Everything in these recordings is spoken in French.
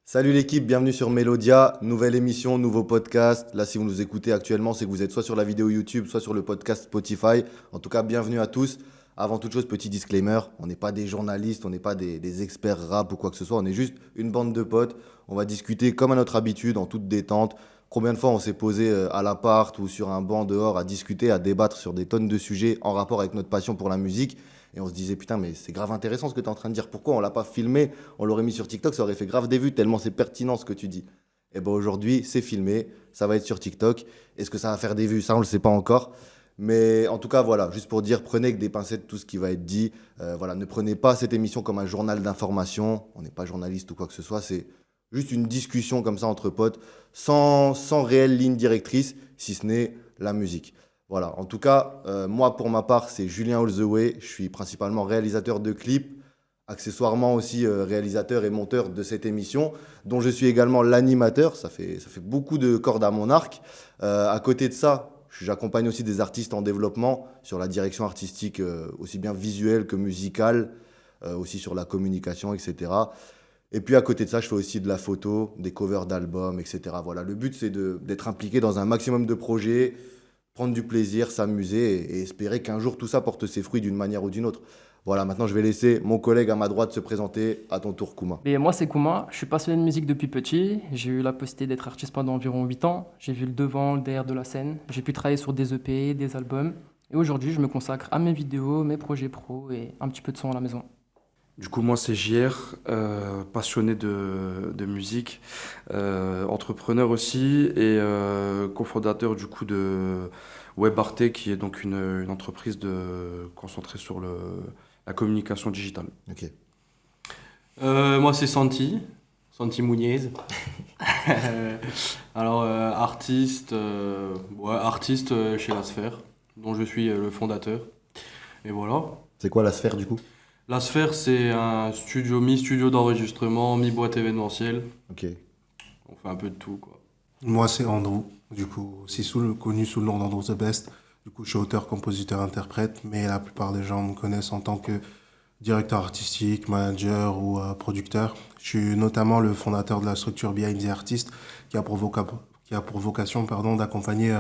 Salut l'équipe, bienvenue sur Melodia, nouvelle émission, nouveau podcast. Là, si vous nous écoutez actuellement, c'est que vous êtes soit sur la vidéo YouTube, soit sur le podcast Spotify. En tout cas, bienvenue à tous. Avant toute chose, petit disclaimer, on n'est pas des journalistes, on n'est pas des experts rap ou quoi que ce soit, on est juste une bande de potes. On va discuter comme à notre habitude, en toute détente. Combien de fois on s'est posé à l'appart ou sur un banc dehors à discuter, à débattre sur des tonnes de sujets en rapport avec notre passion pour la musique. Et on se disait, putain, mais c'est grave intéressant ce que tu es en train de dire. Pourquoi on l'a pas filmé? On l'aurait mis sur TikTok, ça aurait fait grave des vues, tellement c'est pertinent ce que tu dis. Et ben aujourd'hui, c'est filmé, ça va être sur TikTok. Est-ce que ça va faire des vues? Ça, on le sait pas encore. Mais en tout cas, voilà, juste pour dire, prenez avec des pincettes tout ce qui va être dit. Voilà, ne prenez pas cette émission comme un journal d'information. On n'est pas journaliste ou quoi que ce soit. C'est juste une discussion comme ça entre potes, sans réelle ligne directrice, si ce n'est la musique. Voilà, en tout cas, moi pour ma part, c'est Julien All the Way. Je suis principalement réalisateur de clips, accessoirement aussi réalisateur et monteur de cette émission, dont je suis également l'animateur. Ça fait beaucoup de cordes à mon arc. À côté de ça, j'accompagne aussi des artistes en développement sur la direction artistique, aussi bien visuelle que musicale, aussi sur la communication, etc. Et puis à côté de ça, je fais aussi de la photo, des covers d'albums, etc. Voilà, le but c'est d'être impliqué dans un maximum de projets, prendre du plaisir, s'amuser et espérer qu'un jour tout ça porte ses fruits d'une manière ou d'une autre. Voilà, maintenant je vais laisser mon collègue à ma droite se présenter. À ton tour, Kouma. Mais moi, c'est Kouma. Je suis passionné de musique depuis petit. J'ai eu la possibilité d'être artiste pendant environ 8 ans. J'ai vu le devant, le derrière de la scène. J'ai pu travailler sur des EP, des albums. Et aujourd'hui, je me consacre à mes vidéos, mes projets pro et un petit peu de son à la maison. Du coup, moi, c'est JR, passionné de musique, entrepreneur aussi et cofondateur du coup de WebArté, qui est donc une entreprise concentrée sur la communication digitale. Ok. Moi, c'est Santi Mouniez. Artiste, chez La Sphère, dont je suis le fondateur. Et voilà. C'est quoi la sphère du coup? La Sphère, c'est un studio, mi-studio d'enregistrement, mi-boîte événementielle. Ok. On fait un peu de tout, quoi. Moi, c'est Andrew, du coup, aussi connu sous le nom d'Andrew The Best. Du coup, je suis auteur, compositeur, interprète, mais la plupart des gens me connaissent en tant que directeur artistique, manager ou producteur. Je suis notamment le fondateur de la structure Behind the Artist, qui a pour vocation d'accompagner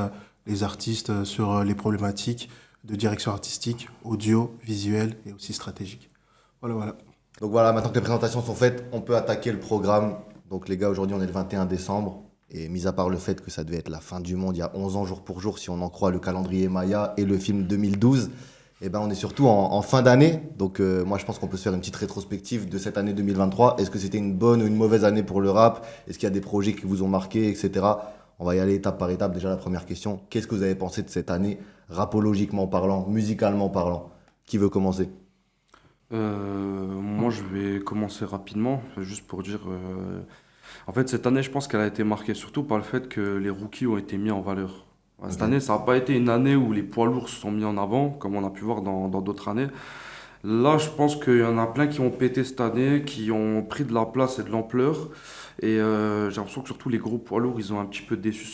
les artistes sur les problématiques de direction artistique, audio, visuel et aussi stratégique. Voilà. Donc voilà, maintenant que les présentations sont faites, on peut attaquer le programme. Donc les gars, aujourd'hui on est le 21 décembre. Et mis à part le fait que ça devait être la fin du monde il y a 11 ans jour pour jour, si on en croit le calendrier Maya et le film 2012, eh ben on est surtout en fin d'année. Donc moi je pense qu'on peut se faire une petite rétrospective de cette année 2023. Est-ce que c'était une bonne ou une mauvaise année pour le rap? Est-ce qu'il y a des projets qui vous ont marqué, etc. On va y aller étape par étape. Déjà la première question, qu'est-ce que vous avez pensé de cette année, rapologiquement parlant, musicalement parlant? Qui veut commencer? Moi, je vais commencer rapidement, juste pour dire. En fait, cette année, je pense qu'elle a été marquée surtout par le fait que les rookies ont été mis en valeur. Cette Ok. année, ça n'a pas été une année où les poids lourds se sont mis en avant, comme on a pu voir dans d'autres années. Là, je pense qu'il y en a plein qui ont pété cette année, qui ont pris de la place et de l'ampleur. Et j'ai l'impression que surtout les gros poids lourds, ils ont un petit peu déçu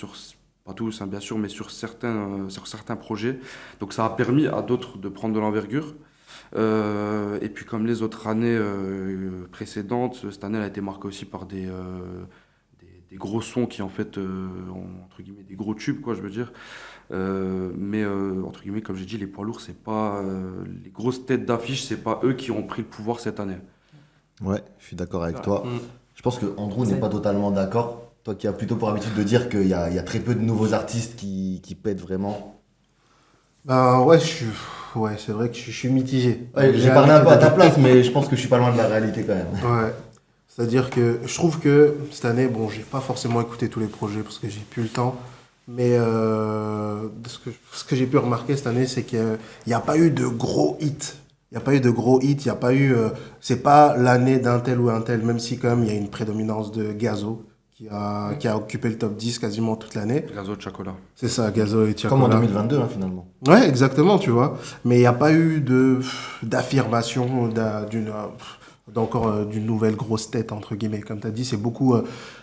pas tous, hein, bien sûr, mais sur certains projets. Donc ça a permis à d'autres de prendre de l'envergure. Et puis comme les autres années précédentes, cette année elle a été marquée aussi par des gros sons qui en fait, entre guillemets, des gros tubes, quoi, je veux dire. Entre guillemets, comme j'ai dit, les poids lourds, c'est pas les grosses têtes d'affiche, c'est pas eux qui ont pris le pouvoir cette année. Ouais, je suis d'accord avec Ouais. toi. Mm. Je pense que Andrew n'est pas totalement d'accord. Toi qui as plutôt pour habitude de dire qu'il y a très peu de nouveaux artistes qui pètent vraiment. Ben ouais, c'est vrai que je suis mitigé. Ouais, j'ai parlé un peu à ta place, mais je pense que je suis pas loin de la réalité quand même. Ouais. C'est-à-dire que je trouve que cette année, bon, j'ai pas forcément écouté tous les projets parce que j'ai plus le temps. Mais ce que j'ai pu remarquer cette année, c'est qu'il n'y a pas eu de gros hits. Il n'y a pas eu de gros hits, il n'y a pas eu. C'est pas l'année d'un tel ou un tel, même si quand même il y a une prédominance de Gazo qui a occupé le top 10 quasiment toute l'année. Gazo de Chocolat. C'est ça, Gazo et Comme en Tiakola. 2022 hein, finalement. Ouais, exactement, tu vois. Mais il n'y a pas eu d'affirmation d'une nouvelle grosse tête, entre guillemets. Comme tu as dit, c'est beaucoup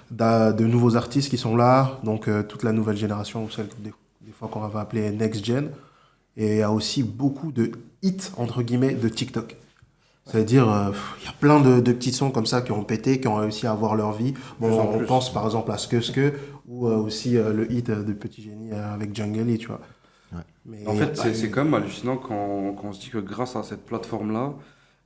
de nouveaux artistes qui sont là. Donc, toute la nouvelle génération, ou celle des fois qu'on va appeler Next Gen. Et il y a aussi beaucoup de hits, entre guillemets, de TikTok. C'est-à-dire, il y a plein de petits sons comme ça qui ont pété, qui ont réussi à avoir leur vie. Bon, Plus en on plus. pense par exemple à Ske ou aussi le hit de Petit Génie avec Jungle E, tu vois. Ouais. Mais En il y a fait, pas c'est eu- quand même hallucinant quand on se dit que grâce à cette plateforme-là,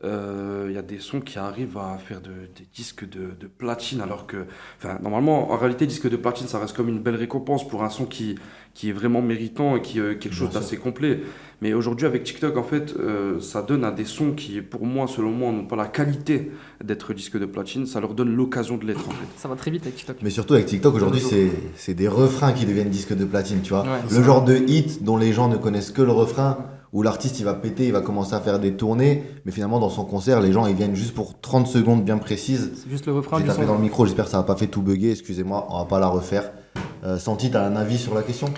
il y a des sons qui arrivent à faire des disques de platine, alors que, enfin, normalement, en réalité, disque de platine, ça reste comme une belle récompense pour un son qui est vraiment méritant et qui est quelque chose Bien sûr. d'assez complet. Mais aujourd'hui, avec TikTok, en fait, ça donne à des sons qui, pour moi, selon moi, n'ont pas la qualité d'être disque de platine, ça leur donne l'occasion de l'être, en fait. Ça va très vite avec TikTok. Mais surtout avec TikTok, aujourd'hui, De nos c'est des refrains qui deviennent disques de platine, tu vois. Ouais. Le genre de hit dont les gens ne connaissent que le refrain, où l'artiste il va péter, il va commencer à faire des tournées, mais finalement dans son concert, les gens ils viennent juste pour 30 secondes bien précises. C'est juste le refrain J'ai du tapé son. dans le micro, j'espère que ça va pas fait tout bugger, excusez-moi, on va pas la refaire. Santi, t'as un avis sur la question?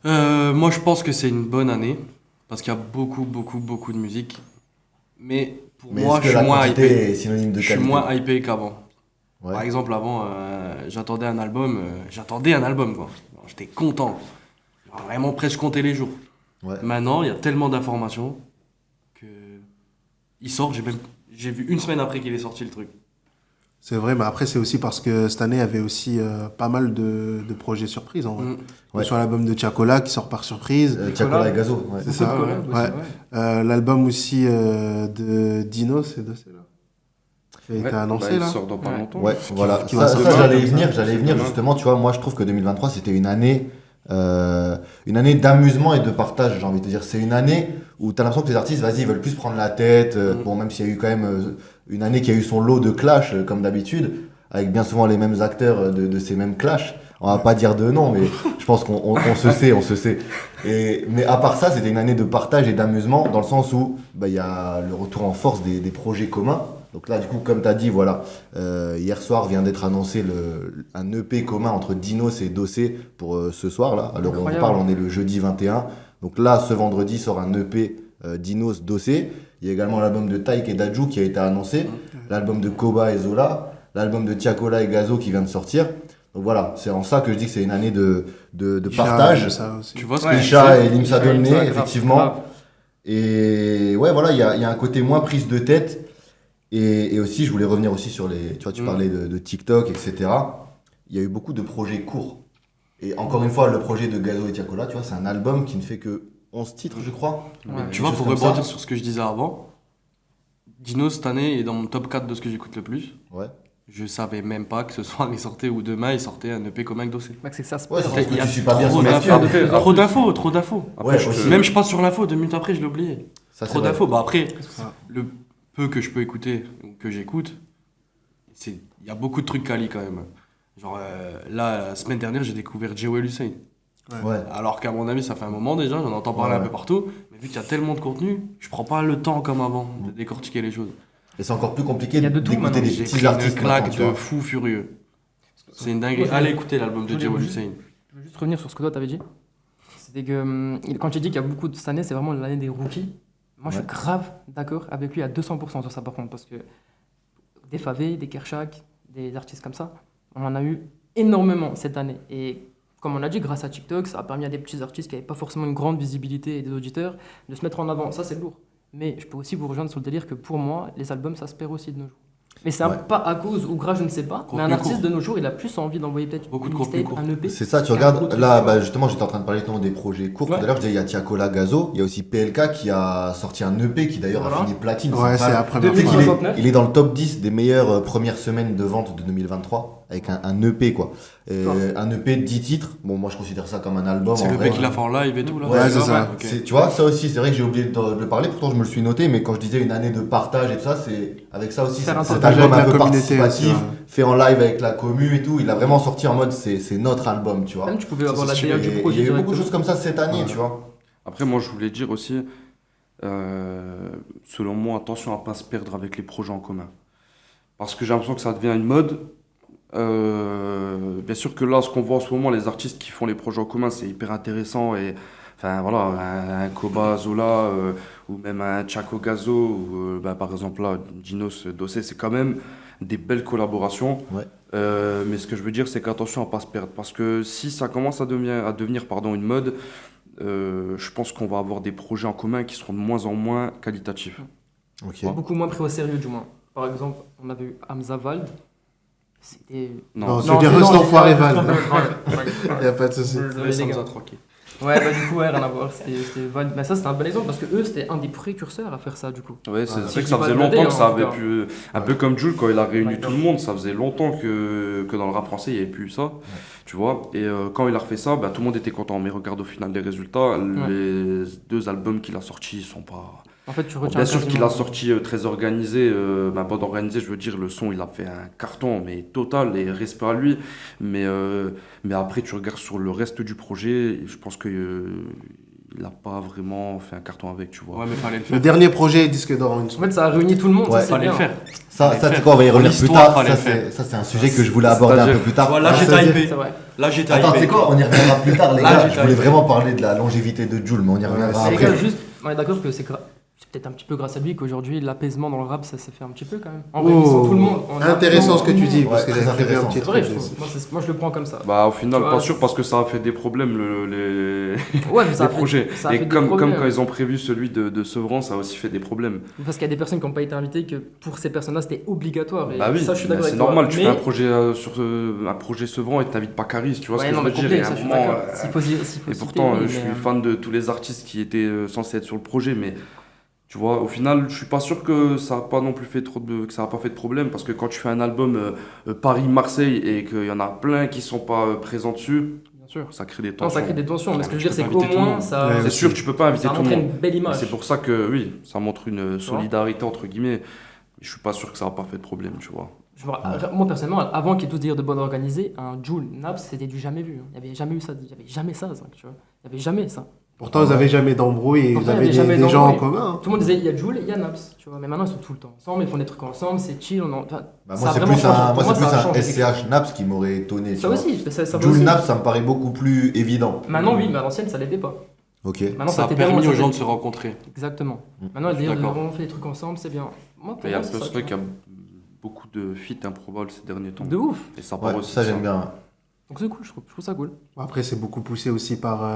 Moi, je pense que c'est une bonne année parce qu'il y a beaucoup, beaucoup, beaucoup de musique. Mais pour Mais moi, est-ce que je la suis moins quantité hypé. est synonyme de Je suis qualité? moins hypé qu'avant. Ouais. Par exemple, avant, j'attendais un album. Quoi. J'étais content. Genre, vraiment presque compter les jours. Ouais. Maintenant, il y a tellement d'informations que il sort. J'ai vu une semaine après qu'il est sorti le truc. C'est vrai, mais après, c'est aussi parce que cette année, il y avait aussi pas mal de projets surprises, en vrai. Mm. Ouais. Sur l'album de Tiakola qui sort par surprise. Tiakola et Gazo, ouais. C'est Beaucoup ça, de collabs aussi, ouais. L'album aussi de Dino, c'est Dossé, là. Qui a été Bah, annoncé, il là. sort dans pas Ouais. longtemps. Ouais, voilà. qui va Ça, sortir j'allais y comme ça. venir, Demain. justement, tu vois. Moi, je trouve que 2023, c'était une année d'amusement et de partage, j'ai envie de te dire. C'est une année où tu as l'impression que les artistes, vas-y, ils veulent plus se prendre la tête. Bon, même s'il y a eu quand même une année qui a eu son lot de clash, comme d'habitude, avec bien souvent les mêmes acteurs de ces mêmes clashs. On va pas dire de nom, mais je pense qu'on se sait, on se sait. Mais à part ça, c'était une année de partage et d'amusement, dans le sens où bah, y a le retour en force des projets communs. Donc là, du coup, comme tu as dit, voilà, hier soir vient d'être annoncé un EP commun entre Dinos et Dossé pour ce soir, là. À l'heure où on Incroyable. parle, on est le jeudi 21. Donc là, ce vendredi sort un EP Dinos Dossé. Il y a également l'album de Taïk et Dadju qui a été annoncé, l'album de Koba et Zola, l'album de Tiakola et Gazo qui vient de sortir. Donc voilà, c'est en ça que je dis que c'est une année de partage. Ça aussi. Tu vois ce Ouais. que je Isha disais et Limsa Ouais, Donné, grave, effectivement. grave. Et ouais, voilà, il y a un côté moins prise de tête. Et aussi, je voulais revenir aussi sur les. Tu vois, tu parlais de TikTok, etc. Il y a eu beaucoup de projets courts. Et encore une fois, le projet de Gazo et Tiakola, tu vois, c'est un album qui ne fait que 11 titres, je crois. Ouais. Tu vois, Quelque pour chose comme rebondir ça. sur ce que je disais avant, Dino cette année est dans mon top 4 de ce que j'écoute le plus. Ouais. Je savais même pas que ce soir il sortait ou demain il sortait un EP commun avec Dossé. Mec, c'est que ça se Ouais, c'est passe. parce que Il y a tu suis pas bien trop son d'infos, actu. Après, trop d'infos. Ouais, je aussi. te- Même je passe sur l'info, 2 minutes après je l'ai oublié. Ça, c'est Trop vrai. d'infos. Bah après, le peu que je peux écouter, ou que j'écoute, il y a beaucoup de trucs quali quand même. Genre là, la semaine dernière, j'ai découvert Jewel Hussein. Ouais. Alors qu'à mon avis, ça fait un moment déjà, j'en entends parler Ouais. un peu partout. Mais vu qu'il y a tellement de contenu, je prends pas le temps comme avant de décortiquer les choses. Et c'est encore plus compliqué Il y a de tout d'écouter maintenant. des J'ai petits pris artistes une claque maintenant, tu de vois. fou furieux. C'est une dinguerie. Moi, je Allez voulais- écouter l'album de je voulais Jewel juste- Hussein. Je veux juste revenir sur ce que toi t'avais dit. C'était que quand tu dis qu'il y a beaucoup de cette année, c'est vraiment l'année des rookies. Moi, je suis Ouais. grave d'accord avec lui à 200% sur ça, par contre, parce que des Favé, des Kershak, des artistes comme ça, on en a eu énormément cette année. Et comme on a dit, grâce à TikTok, ça a permis à des petits artistes qui n'avaient pas forcément une grande visibilité et des auditeurs de se mettre en avant. Ça, c'est lourd. Mais je peux aussi vous rejoindre sur le délire que pour moi, les albums, ça se perd aussi de nos jours. Mais c'est Ouais. pas à cause ou grâce, je ne sais pas. Contenu Mais un artiste court. de nos jours, il a plus envie d'envoyer peut-être Beaucoup de une contenu mixtape, court. un EP. C'est ça, tu qu'un regardes, gros truc, là, tu vois. bah, justement, j'étais en train de parler justement des projets courts. Ouais. Tout à l'heure, je disais, il y a Tiakola Gazo, il y a aussi PLK qui a sorti un EP qui d'ailleurs a Voilà. fini platine. Ouais, c'est incroyable. la première Tu sais fois. qu'il est, 2069. il est dans le top 10 des meilleures premières semaines de vente de 2023 avec un EP, quoi. Fort. Un EP de 10 titres. Bon, moi, je considère ça comme un album. C'est en le vrai. mec qu'il a fait en live et tout là. Ouais, c'est ça. ok. Tu vois, ça aussi, c'est vrai que j'ai oublié de le parler, pourtant je me le suis noté, mais quand je disais une année de partage et tout ça, c'est avec ça aussi, Faire un cet partage album un avec peu la communauté participatif, aussi, ouais. fait en live avec la commu et tout, il a vraiment sorti en mode c'est notre album, tu vois. Même tu pouvais Ça, avoir la c'est DA stylé. du Et projet il y a eu beaucoup de directement. choses comme ça cette année, Ouais. tu vois. Après, moi, je voulais dire aussi, selon moi, attention à ne pas se perdre avec les projets en commun. Parce que j'ai l'impression que ça devient une mode. Bien sûr que là, ce qu'on voit en ce moment, les artistes qui font les projets en commun, c'est hyper intéressant. Et, enfin, voilà, un Koba Zola ou même un Chaco Gazo, ou bah, par exemple là, Dinos Dossé, c'est quand même des belles collaborations. Ouais. Mais ce que je veux dire, c'est qu'attention à ne pas se perdre. Parce que si ça commence à devenir une mode, je pense qu'on va avoir des projets en commun qui seront de moins en moins qualitatifs. Ok. Beaucoup moins pris au sérieux, du moins. Par exemple, on avait eu Hamza Vald. C'était. Non, Non, tu dis c'est- reste non, l'enfoiré j'ai- Val. Ouais. Il n'y a pas de souci. Désolé, Laisse les gars. Hamza tranquille. Ouais, bah du coup, ouais, rien à voir. C'était Vald. Mais ça, c'était un bon exemple parce que eux, c'était un des précurseurs à faire ça, du coup. Ouais, c'est Voilà. vrai que Si ça je dis faisait pas de longtemps que bêtises, ça en tout avait cas. pu. Un peu comme Jules, quand il a réuni Ouais, tout le monde, ça faisait longtemps que dans le rap français, il n'y avait plus ça. Tu vois. Et quand il a refait ça, bah, tout le monde était content. Mais regarde au final les résultats, les 2 albums qu'il a sortis, ils sont pas. En fait, tu Bon, retiens bien sûr qu'il quasiment- a sorti très organisé, pas organisé, je veux dire, le son il a fait un carton, mais total, et respect à lui. Mais après, tu regardes sur le reste du projet, je pense que il n'a pas vraiment fait un carton avec, tu vois. Ouais, mais fallait le Le faire. dernier projet disque d'or en une En semaine. fait, ça a réuni tout le monde. Ouais. Ça, c'est Fallait bien. le faire. Ça, Fallait tu sais faire. quoi, on va y Pour revenir plus l'histoire, tard. fallait Ça, le faire. c'est un sujet que je voulais aborder un peu plus tard. Voilà, Ah, j'étais c'est-à-dire- hypé. C'est vrai. Là, j'étais Attends, tu sais hypé. quoi, on y reviendra plus tard, les Là, gars. j'étais Je voulais hypé. vraiment parler de la longévité de Jul, mais on y reviendra Les après. gars, juste, on est d'accord que c'est peut-être un petit peu grâce à lui qu'aujourd'hui l'apaisement dans le rap ça s'est fait un petit peu quand même. En réunissant tout le monde. en Intéressant ce que tu appelant tout le dis, monde. parce que Ouais, j'ai très prévu un intéressant. petit C'est vrai, truc. je trouve. Moi, je le prends comme ça. Bah, au final, Tu pas vois, sûr, parce que ça a fait des problèmes, Ouais, mais ça les a fait- projets. ça a fait Et des comme problèmes. quand ils ont prévu celui de Sevran, ça a aussi fait des problèmes. Parce qu'il y a des personnes qui n'ont pas été invitées que pour ces personnes-là c'était obligatoire. Et Bah oui, ça, je suis bah, d'accord c'est avec toi. normal, tu Mais- fais un projet un projet Sevran et tu n'invites pas Caris, tu vois Ouais, ce que non, je mais veux dire. complet, Et à ça, un je suis moment, d'accord. S'il faut et citer, pourtant, oui, je suis mais, fan de tous les artistes qui étaient censés être sur le projet, mais tu vois, au final, je suis pas sûr que ça a pas non plus fait que ça a pas fait de problème, parce que quand tu fais un album Paris-Marseille et qu'il y en a plein qui sont pas présents dessus, Bien sûr. ça crée des Non, tensions. ça crée des tensions. Mais ce que je veux Tu dire, c'est peux qu'au pas inviter tout le moins monde. ça, Ouais, C'est sûr, tu peux pas inviter ça tout le montre monde. une belle Et image. c'est pour ça que oui, ça montre une vois solidarité entre guillemets. Je suis pas sûr que ça a pas fait de problème, tu vois. Moi personnellement, avant qu'il y ait tout ce délire de bande organisée, un Jul, Naps, c'était du jamais vu. Il n'y avait jamais eu ça, il n'y avait jamais ça, tu vois. Il n'y avait jamais ça. Pourtant, ils n'avaient jamais d'embrouille et ils Pourtant, il y avaient avait jamais des gens en d'embrouille. commun. Tout le monde disait il y a Jul et il y a Naps, tu vois. Mais maintenant ils sont tout le temps ensemble, ils font des trucs ensemble, c'est chill. Enfin, Bah, ça moi, a c'est vraiment plus changé. un, Pour moi, c'est ça a plus un changé quelque chose. SCH Naps qui m'aurait étonné. tu Ça vois. aussi, ça va Jul aussi. Naps, ça me paraît beaucoup plus évident. Maintenant, oui, mais à l'ancienne, ça l'était pas. Ok. Maintenant, Ça a était permis vraiment- aux ça gens de fait- se rencontrer. Exactement. Mm. Maintenant, le Je suis délire de d'accord. on fait des trucs ensemble, c'est bien. Moi, pour Et il y a moi, c'est ça, vrai tu qu'il y vois. a beaucoup de feats improbables ces derniers temps. De ouf. Et ça part Ouais, aussi ça de j'aime bien. Donc c'est cool, je trouve ça cool. Après, c'est beaucoup poussé aussi par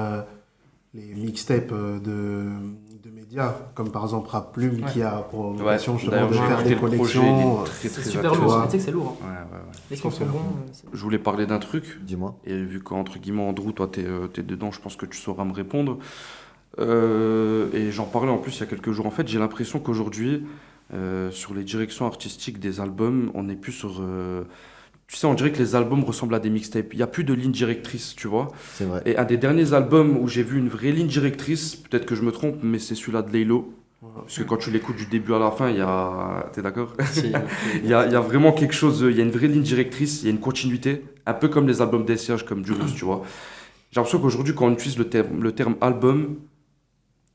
les mixtapes de médias, comme par exemple Rap Plume, Ouais. qui a pour Ouais, vocation justement d'ailleurs, de j'ai faire écouté des le projet, il collections. est très C'est très super intéressant. lourd. vois. Tu sais que c'est lourd. Hein. Ouais, ouais, ouais. Les sons sont Super. bons. Je voulais parler d'un truc, Dis-moi. et vu qu'entre guillemets, Andrew, toi, t'es dedans, je pense que tu sauras me répondre. Et j'en parlais en plus il y a quelques jours. En fait, j'ai l'impression qu'aujourd'hui, sur les directions artistiques des albums, on n'est plus sur. Tu sais, on dirait que les albums ressemblent à des mixtapes. Il n'y a plus de ligne directrice, tu vois. C'est vrai. Et un des derniers albums où j'ai vu une vraie ligne directrice, peut-être que je me trompe, mais c'est celui-là de Laylo. Parce que quand tu l'écoutes du début à la fin, il y a. T'es d'accord? Il y a vraiment quelque chose, il y a une vraie ligne directrice, il y a une continuité, un peu comme les albums d'essayage comme Julius, tu vois. J'ai l'impression qu'aujourd'hui, quand on utilise le terme album,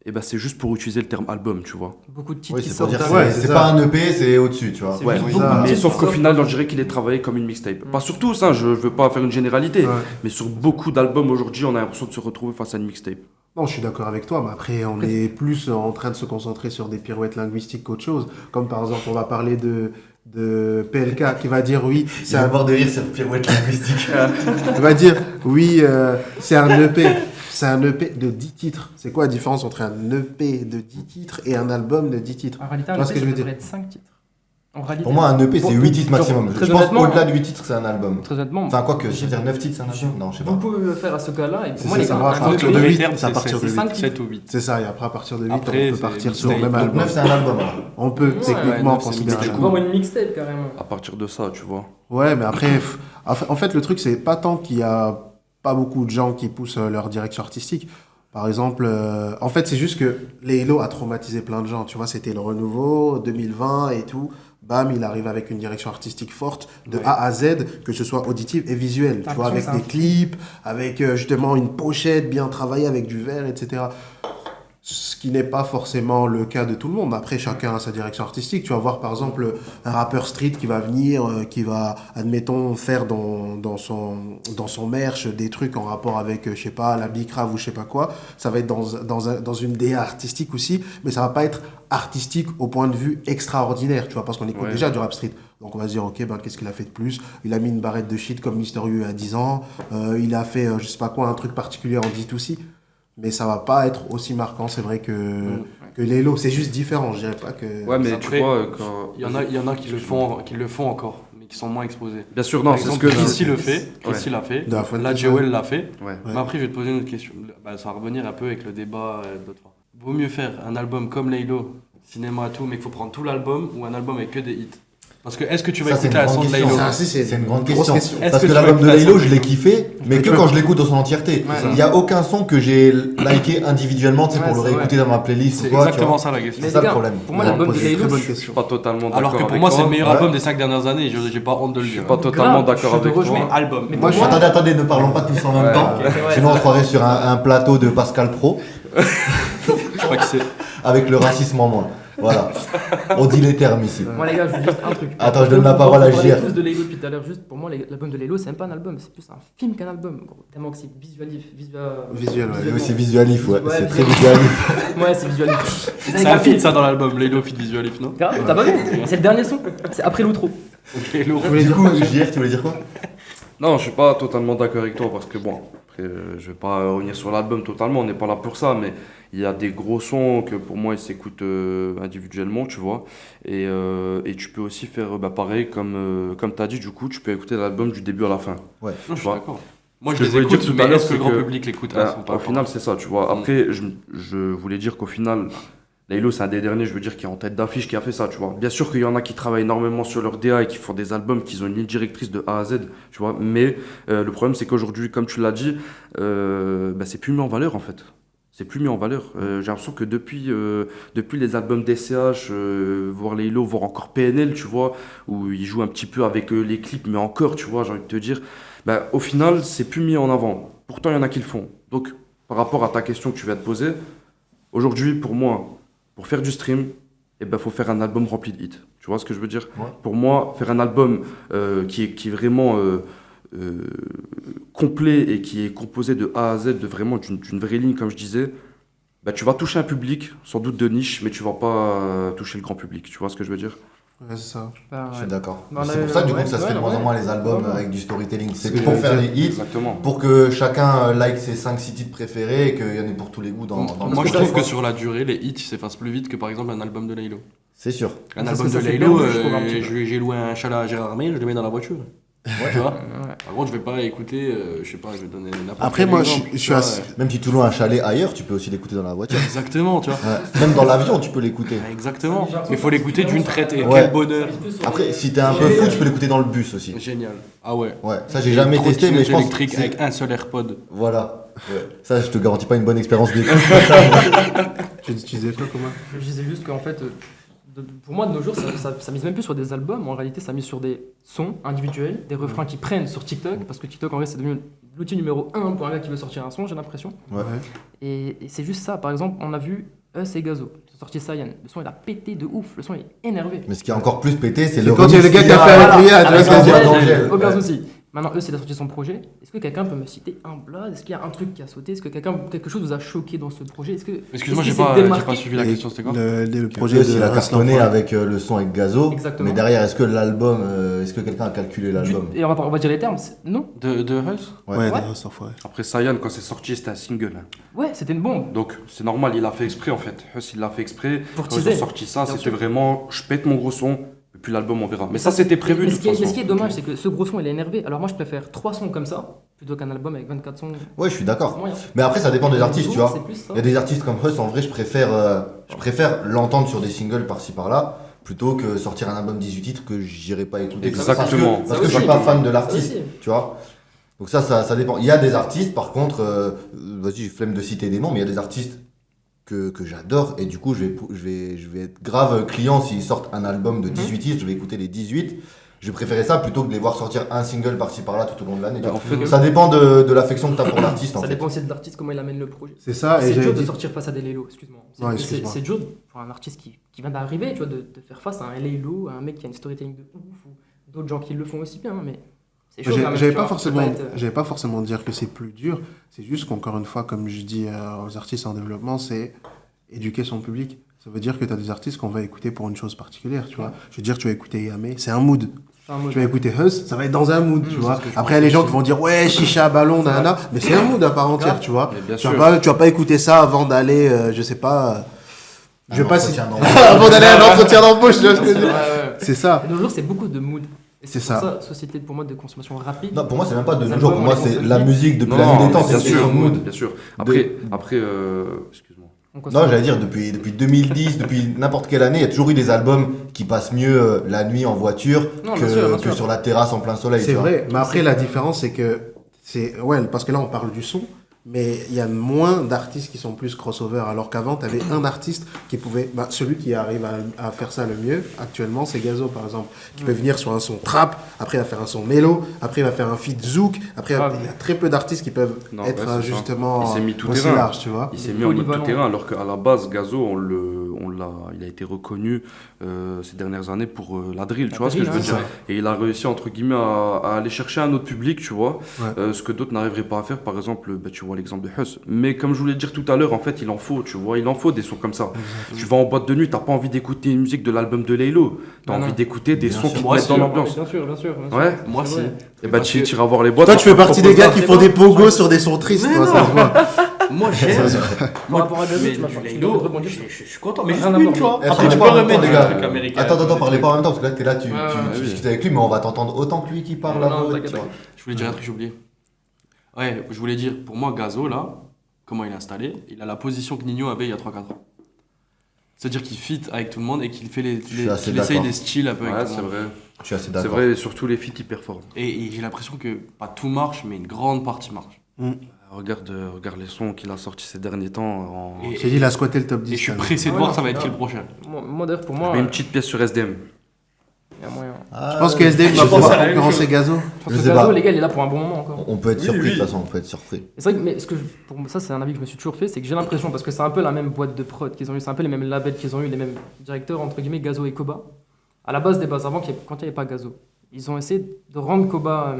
eh ben, c'est juste pour utiliser le terme album, tu vois. Beaucoup de titres Oui, qui c'est pour sortent dire d'un- Ouais, c'est c'est c'est ça. pas un EP, c'est au-dessus, tu vois. C'est Ouais, juste oui, beaucoup ça. de Mais titres sauf qui qu'au sortent. final, on dirait qu'il est travaillé comme une mixtape. Pas sur tous, hein, je veux pas faire une généralité, Ouais. mais sur beaucoup d'albums aujourd'hui, on a l'impression de se retrouver face à une mixtape. Non, je suis d'accord avec toi, mais après, on est plus en train de se concentrer sur des pirouettes linguistiques qu'autre chose. Comme par exemple, on va parler de PLK qui va dire oui, C'est c'est un un bord de rire cette pirouette linguistique. Il va dire, oui, c'est un EP. C'est un EP de 10 titres. C'est quoi la différence entre un EP de 10 titres et un album de 10 titres? En réalité, Tu un vois ce EP, que je ça veux dire? devrait être 5 titres. En réalité, Pour moi, un EP, c'est Pour- 8 titres genre, maximum. très Je pense honnêtement- au-delà de 8 titres, c'est un album. très honnêtement, Enfin, quoi que, j'ai- je veux dire 9 titres, c'est un album? Non, je sais pas. vous pouvez le faire à ce cas-là. Et pour C'est moi, ça, les ça gars, va à un partir EP, de Le 8, terme, c'est à c'est partir de 8. 5 7 ou 8. C'est ça, et après, à partir de 8, Après, on peut c'est partir sur le mixtape. même Donc album. 9, c'est un album. alors. On peut Ouais, techniquement neuf, c'est considérer mixtape. ça. Voir une mixtape carrément. À partir de ça, tu vois. Ouais, mais après, en fait, le truc, c'est pas tant qu'il y a pas beaucoup de gens qui poussent leur direction artistique. Par exemple, en fait, c'est juste que les Hello a traumatisé plein de gens. Tu vois, c'était le renouveau 2020 et tout. Bam, il arrive avec une direction artistique forte de A à Z, que ce soit auditive et visuelle. Tu vois, avec Attention, des clips, avec justement une pochette bien travaillée avec du verre, etc. Ce qui n'est pas forcément le cas de tout le monde. Après, chacun a sa direction artistique. Tu vas voir, par exemple, un rappeur street qui va venir, qui va, admettons, faire dans son merch des trucs en rapport avec, je sais pas, la bicrave ou je sais pas quoi. Ça va être dans une DA artistique aussi, mais ça va pas être artistique au point de vue extraordinaire, tu vois, parce qu'on écoute Ouais. déjà du rap street. Donc on va se dire, ok, ben, qu'est-ce qu'il a fait de plus? Il a mis une barrette de shit comme Mister U à 10 ans. Il a fait, je sais pas quoi, un truc particulier en D2C. mais ça va pas être aussi marquant, c'est vrai, que Laylo. C'est juste différent, je dirais pas que... Ouais, mais Après, tu vois, quand... Il y en a qui le font encore, mais qui sont moins exposés. Bien sûr, Par non, c'est ce exemple, que je Chrissy le fait, Chrissy l'a fait, De la Fuente, là Jewel l'a fait. Ouais. Mais après, je vais te poser une autre question. Bah, ça va revenir un peu avec le débat d'autres fois. Vaut mieux faire un album comme Laylo, cinéma et tout, mais qu'il faut prendre tout l'album, ou un album avec que des hits? Parce que est-ce que tu vas Ça, c'est écouter une un son grande de question. Laylo? Ça, c'est une grande grosse question. Est-ce Parce que que tu vas l'album de écouter Laylo, un je son l'ai kiffé, mais que quand je l'écoute dans son entièreté. Ouais. Il n'y a aucun son que j'ai liké individuellement, tu sais, Ouais, pour le c'est réécouter dans ma playlist C'est ou quoi, tu exactement vois. ça la question. Mais ça, les le gars, problème. pour moi, Ouais, l'album de très Laylo, bonne Je suis question. pas totalement d'accord Alors que pour avec moi, c'est toi. le meilleur Ouais. album des 5 dernières années, j'ai pas honte de le Je suis dire. pas totalement Grave, d'accord je te avec rejoins. toi. Album. Mais Moi, pour moi- attendez, ne parlons pas tous en même Ouais, temps. ok, c'est vrai, Sinon, on ça. croirait sur un plateau de Pascal Pro Je crois que c'est. avec le racisme en moins. Voilà. On dit les termes ici. Moi les gars, je veux juste un truc. Attends, je donne la parole à On parlait JR. tous de Laylo depuis tout à l'heure. Juste pour moi, l'album de Laylo, c'est même pas un album, c'est plus un film qu'un album. Gros. Tellement que c'est Visuel, ouais. C'est aussi visualif, ouais. Ouais, C'est très visualif. visualif. Ouais, c'est visualif. C'est un feat ça dans l'album, Laylo feat visualif, non? Grave, t'as pas vu? C'est le dernier son. C'est après l'outro. Laylo. Du coup, JR, tu voulais dire quoi? Non, je suis pas totalement d'accord avec toi parce que bon, après, je vais pas revenir sur l'album totalement, on n'est pas là pour ça, mais il y a des gros sons que pour moi ils s'écoutent individuellement, tu vois, et tu peux aussi faire pareil comme tu as dit, du coup, tu peux écouter l'album du début à la fin. Non, je suis vois. d'accord. Moi, Ce je que les je voulais écoute, dire tout à mais l'heure, est-ce que le c'est grand que, public l'écoute? Au final, c'est ça, tu vois. Après, je voulais dire qu'au final, Laylo, c'est un des derniers, je veux dire, qui est en tête d'affiche, qui a fait ça, tu vois. Bien sûr qu'il y en a qui travaillent énormément sur leur DA et qui font des albums, qui ont une ligne directrice de A à Z, tu vois. Mais le problème, c'est qu'aujourd'hui, comme tu l'as dit, c'est plus mis en valeur, en fait. C'est plus mis en valeur. J'ai l'impression que depuis les albums d'SCH, voire Laylo, voire encore PNL, tu vois, où ils jouent un petit peu avec les clips, mais encore, tu vois, j'ai envie de te dire, au final, c'est plus mis en avant. Pourtant, il y en a qui le font. Donc, par rapport à ta question que tu viens de poser, aujourd'hui, pour moi, pour faire du stream, faut faire un album rempli de hits. Tu vois ce que je veux dire? Ouais. Pour moi, faire un album qui est vraiment complet et qui est composé de A à Z, d'une vraie ligne, comme je disais, tu vas toucher un public, sans doute de niche, mais tu vas pas toucher le grand public. Tu vois ce que je veux dire? Ouais, c'est ça. Je suis d'accord. Bah, C'est pour ça, du coup, ouais, que ça se fait de ouais, moins en ouais. moins les albums Ouais. avec du storytelling. C'est que pour j'allais faire dire. des hits, Exactement. pour que chacun like ses 5-6 titres préférés et qu'il y en ait pour tous les goûts dans le Moi, je truc. trouve que sur la durée, les hits s'effacent plus vite que par exemple un album de Laylo. C'est sûr. Un Ça, album ça, de c'est Laylo, perdu, je trouve, un petit peu. j'ai loué un chalet à Gérard Armé, je le mets dans la voiture. Tu vois? Ouais. Par contre, je vais pas écouter, je sais pas, je vais donner n'importe Après, quel moi, exemple, je suis tu vois, assez- Même si tu loues un chalet ailleurs, tu peux aussi l'écouter dans la voiture. Exactement, tu vois. Ouais. Même dans l'avion, tu peux l'écouter. Exactement. Mais il faut l'écouter d'une traite et Ouais. quel bonheur. Après, si t'es un peu fou, tu peux l'écouter dans le bus aussi. Génial. Ah ouais. Ouais, ça j'ai jamais testé, mais je pense électrique que avec un seul AirPod. voilà. Ouais. Ça, je te garantis pas une bonne expérience d'écoute. Tu disais quoi, comment? Je disais juste qu'en fait, pour moi, de nos jours, ça mise même plus sur des albums. En réalité, ça mise sur des sons individuels, des refrains qui prennent sur TikTok. Parce que TikTok, en vrai, c'est devenu l'outil numéro 1 pour un gars qui veut sortir un son, j'ai l'impression. Ouais. Et c'est juste ça. Par exemple, on a vu Us et Gazo. Ils ont sorti Cyan. Le son, il a pété de ouf. Le son, il est énervé. Mais ce qui a encore plus pété, c'est C'est le quand il y a remix le gars qu'il qui a fait avec Ria, tu vois ce que je veux dire? Angèle. Aucun Ouais. souci. Maintenant, eux, il a sorti son projet. Est-ce que quelqu'un peut me citer un blad? Est-ce qu'il y a un truc qui a sauté? Est-ce que quelque chose vous a choqué dans ce projet? Excuse-moi, est-ce j'ai qu'il s'est pas démarqué suivi la question, c'était quoi? Le projet Projet, de il a cartonné Aslan. avec le son avec Gazo. Exactement. Mais derrière, est-ce que l'album, est-ce que quelqu'un a calculé l'album? Et on va dire les termes. Non? De Huss? Ouais. Ouais, Ouais. de Aslan, ouais. Après, Sayan, quand c'est sorti, c'était un single. Hein. Ouais, c'était une bombe. Donc, c'est normal, il a fait exprès en fait. Huss, il l'a fait exprès. Pour Quand ils ont teaser. sorti ça, Bien c'était sûr. vraiment je pète mon gros son, et puis l'album, on verra. Mais ça, c'était prévu Mais de ce toute qui est façon. dommage, c'est que ce gros son, il est énervé. Alors moi, je préfère 3 sons comme ça, plutôt qu'un album avec 24 sons. Ouais, je suis d'accord. Moyen. Mais après, ça dépend des artistes, tu vois. C'est plus ça. Il y a des artistes comme Huss, en vrai, je préfère l'entendre sur des singles par-ci par-là, plutôt que sortir un album 18 titres que j'irai pas écouter. Exactement. Parce que je suis pas fan de l'artiste, tu vois. Donc ça dépend. Il y a des artistes, par contre, vas-y, flemme de citer des noms, mais il y a des artistes que j'adore, et du coup, je vais être grave client s'ils sortent un album de 18 titres, je vais écouter les 18. Je vais préférer ça plutôt que de les voir sortir un single par-ci par-là tout au long de l'année. tu vois. En fait, Ça dépend de l'affection que tu as pour l'artiste, en Ça fait. dépend aussi de l'artiste, comment il amène le projet. C'est ça, et C'est j'avais dur de dit. sortir face à des Laylo, excuse-moi. Ouais, excuse-moi. C'est dur pour un artiste qui vient d'arriver, tu vois, de faire face à un Laylo, à un mec qui a une storytelling de ouf, ou d'autres gens qui le font aussi bien, mais c'est chaud quand même. J'avais tu pas vois, forcément, ça peut pas être, j'avais pas forcément dire que c'est plus dur. C'est juste qu'encore une fois, comme je dis aux artistes en développement, c'est éduquer son public. Ça veut dire que tu as des artistes qu'on va écouter pour une chose particulière, tu vois. Je veux dire, tu vas écouter Yamé, c'est un mood. C'est un mode. Tu vas écouter Huss, ça va être dans un mood, tu c'est vois. ce que je Après, il y a les pense gens aussi. qui vont dire, ouais, chicha, ballon, nanana. Mais c'est un mood à part entière, tu vois. Mais bien Tu sûr. vas pas écouter ça avant d'aller, je sais pas. Je vais pas si- entretien d'embauche. avant d'aller à un entretien d'embauche, tu vois ce que je veux dire. Ouais. C'est ça. Et de nos jours, c'est beaucoup de mood. Et C'est pour ça. société pour moi de consommation rapide. Non, pour moi, c'est même pas de Les nos jours. Pour albums, moi, on les c'est consomme la vite. musique depuis Non, la nuit des mais temps. bien C'est sûr, son mood. bien sûr. Après, excuse-moi. On consomme- Non, j'allais dire, depuis 2010, depuis n'importe quelle année, il y a toujours eu des albums qui passent mieux la nuit en voiture Non, bien sûr, bien que sûr. sur la terrasse en plein soleil. C'est tu vois. vrai. Mais après, la différence, c'est que ouais, parce que là, on parle du son, mais il y a moins d'artistes qui sont plus crossover, alors qu'avant, tu avais un artiste qui pouvait, celui qui arrive à faire ça le mieux actuellement, c'est Gazo par exemple, qui peut venir sur un son trap, après il va faire un son mélo, après il va faire un feat zouk, après Ah, il y a très peu d'artistes qui peuvent Non, être ouais, c'est ça. justement Il s'est mis tout aussi terrain. large, tu vois. Il s'est mis en mode tout Polyvalent. terrain, alors qu'à la base, Gazo, il a été reconnu ces dernières années pour la drill, tu vois ce que je veux drill, dire. hein, Et il a réussi, entre guillemets, à aller chercher un autre public, tu vois, Ouais. ce que d'autres n'arriveraient pas à faire. Par exemple, tu vois l'exemple de Huss. Mais comme je voulais le dire tout à l'heure, en fait, il en faut, tu vois, il en faut des sons comme ça. Tu vas en boîte de nuit, t'as pas envie d'écouter une musique de l'album de Laylo, t'as Non, envie non. d'écouter des Bien sons sûr. qui te Moi mettent dans aussi, l'ambiance. Bien sûr, bien sûr. bien sûr. Ouais. Moi, C'est si. vrai. Et bah, Parce tu que- iras voir les boîtes. Toi, on tu fais te partie des propose gars ça. qui font des pogos sur des sons tristes, Mais toi, non. ça se voit. Moi, j'aime. Par rapport à Gazo, Mais tu m'as du fait- je Laylo, vais rebondir. je suis content. Mais Rien juste à une, voir. tu vois. Eh, Après, tu parlez peux pas en même remettre temps, des les gars. trucs américains. Attends, parlez pas en même temps, parce que là, t'es là, tu oui. discutes avec lui, mais on va t'entendre autant que lui qui parle Non, là. non, tu t'inquiète, vois. Je voulais dire un truc, j'ai oublié. Ouais, je voulais dire, pour moi, Gazo, là, comment il est installé, il a la position que Nino avait il y a 3-4 ans. C'est-à-dire qu'il fit avec tout le monde et qu'il fait suis assez qu'il essaye d'accord. des styles un peu Ouais, avec tout c'est le monde. vrai. Je suis assez C'est d'accord. vrai, et surtout les filles, ils performent. Et j'ai l'impression que pas tout marche, mais une grande partie marche. Regarde les sons qu'il a sortis ces derniers temps. Et- Je t'ai dit, il a squatté le top 10. Et je suis cette année. pressé de Ah voir ouais, ça va être non. qui le prochain. Moi, d'ailleurs, pour Je moi, mets une petite pièce sur SDM. il y a moyen. Je pense que SDM va Je pense pouvoir à la même concurrencer chose. Gazo. Je pense Je que sais Gazo, pas. les gars, il est là pour un bon moment encore. On peut être Oui, surpris, de oui. toute façon, on peut être surpris. Et c'est vrai que, mais pour moi, ça, c'est un avis que je me suis toujours fait, c'est que j'ai l'impression, parce que c'est un peu la même boîte de prod qu'ils ont eu, c'est un peu les mêmes labels qu'ils ont eu, les mêmes directeurs, entre guillemets, Gazo et Koba. À la base des bases, avant, quand il n'y avait pas Gazo, ils ont essayé de rendre Koba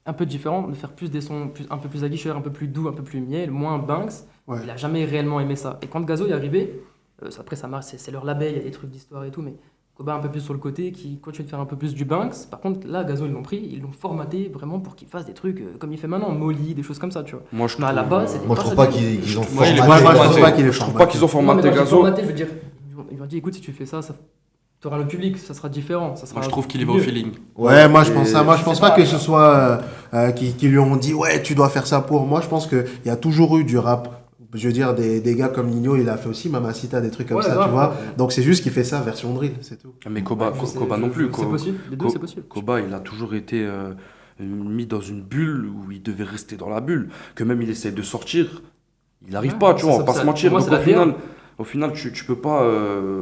un peu différent, de faire plus des sons un peu plus aguicheurs, un peu plus doux, un peu plus miel, moins Banks. Ouais. Il a jamais réellement aimé ça. Et quand Gazo est arrivé, après ça marche, c'est leur label, il y a des trucs d'histoire et tout, mais Koba un peu plus sur le côté, qui continue de faire un peu plus du Banks. Par contre, là, Gazo, ils l'ont pris, ils l'ont formaté vraiment pour qu'il fasse des trucs comme il fait maintenant, Molly, des choses comme ça, tu vois. Moi, je Mais à la trouve, base, c'était Moi, je ça trouve pas du tout. qu'ils ont Moi, il est formaté. pas Moi, je formaté. pense pas qu'il est je trouve formaté. pas qu'ils ont Non, mais formaté quand je dis Gazo. formaté, je veux dire, ils m'ont dit, écoute, si tu fais ça, tu auras le public, ça sera différent. Ça sera Moi, je trouve qu'il y va au mieux. feeling. Ouais, moi je pense Et ça. Moi je je pense sais pas pas. que ce soit qui lui ont dit ouais tu dois faire ça pour. Moi je pense qu'il y a toujours eu du rap. Je veux dire des gars comme Nino il a fait aussi Mamacita des trucs comme Ouais, ça grave, tu vois. ouais. Donc c'est juste qu'il fait ça version drill c'est tout. Mais Koba, Je sais- Koba non plus. C'est possible, les deux, Ko- c'est possible. Koba, il a toujours été mis dans une bulle où il devait rester dans la bulle. Que même il essaie de sortir, il n'arrive Ouais, pas, tu vois, on va pas ça- se mentir. pour moi, Donc c'est la au final, tu peux pas,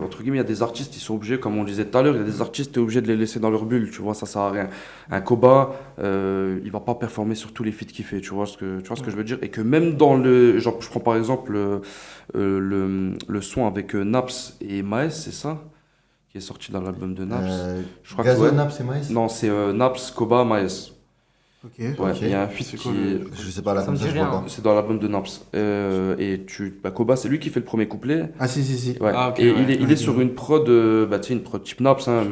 entre guillemets, il y a des artistes, ils sont obligés, comme on le disait tout à l'heure, il y a des artistes, tu es obligé de les laisser dans leur bulle, tu vois, ça sert à rien. Un Koba, il va pas performer sur tous les feats qu'il fait, tu vois ce que je veux dire. Et que même dans le, genre, je prends par exemple le son avec Naps et Maes, c'est ça, qui est sorti dans l'album de Naps. Je crois que Gazo, ouais. Naps et Maïs. Non, c'est Naps, Koba, Maes. Ok. Ouais, Ok. il y a un feat C'est qui quoi, est... Je sais pas, là, Ça comme me ça, dit je vois rien. pas. C'est dans l'album de Naps. Koba, c'est lui qui fait le premier couplet. Ah si. Ouais. Ah, ok, et ouais. il est sur une prod, tu sais, une prod type Naps, hein,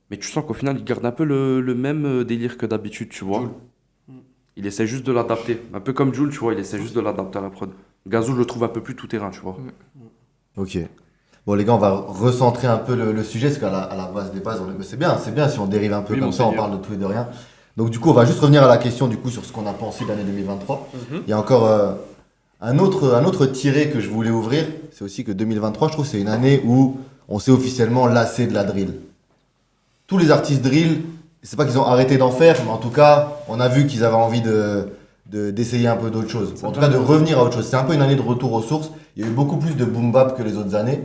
mais tu sens qu'au final, il garde un peu le même délire que d'habitude, tu vois. Jul. Il essaie juste de l'adapter. Un peu comme Jul, tu vois, il essaie juste de l'adapter à la prod. Gazo, je le trouve un peu plus tout-terrain, tu vois. Ok. Bon, les gars, on va recentrer un peu le sujet, parce qu'à la base des bases, c'est bien si on dérive un peu Oui, comme ça, on monseigneur. parle de tout et de rien. Donc, du coup, on va juste revenir à la question, du coup, sur ce qu'on a pensé de l'année 2023. Il y a encore un autre tiré que je voulais ouvrir, c'est aussi que 2023, je trouve, c'est une année où on s'est officiellement lassé de la drill. Tous les artistes drill, c'est pas qu'ils ont arrêté d'en faire, mais en tout cas, on a vu qu'ils avaient envie d'essayer un peu d'autres choses. En tout cas, de revenir à autre chose. C'est un peu une année de retour aux sources. Il y a eu beaucoup plus de boom bap que les autres années.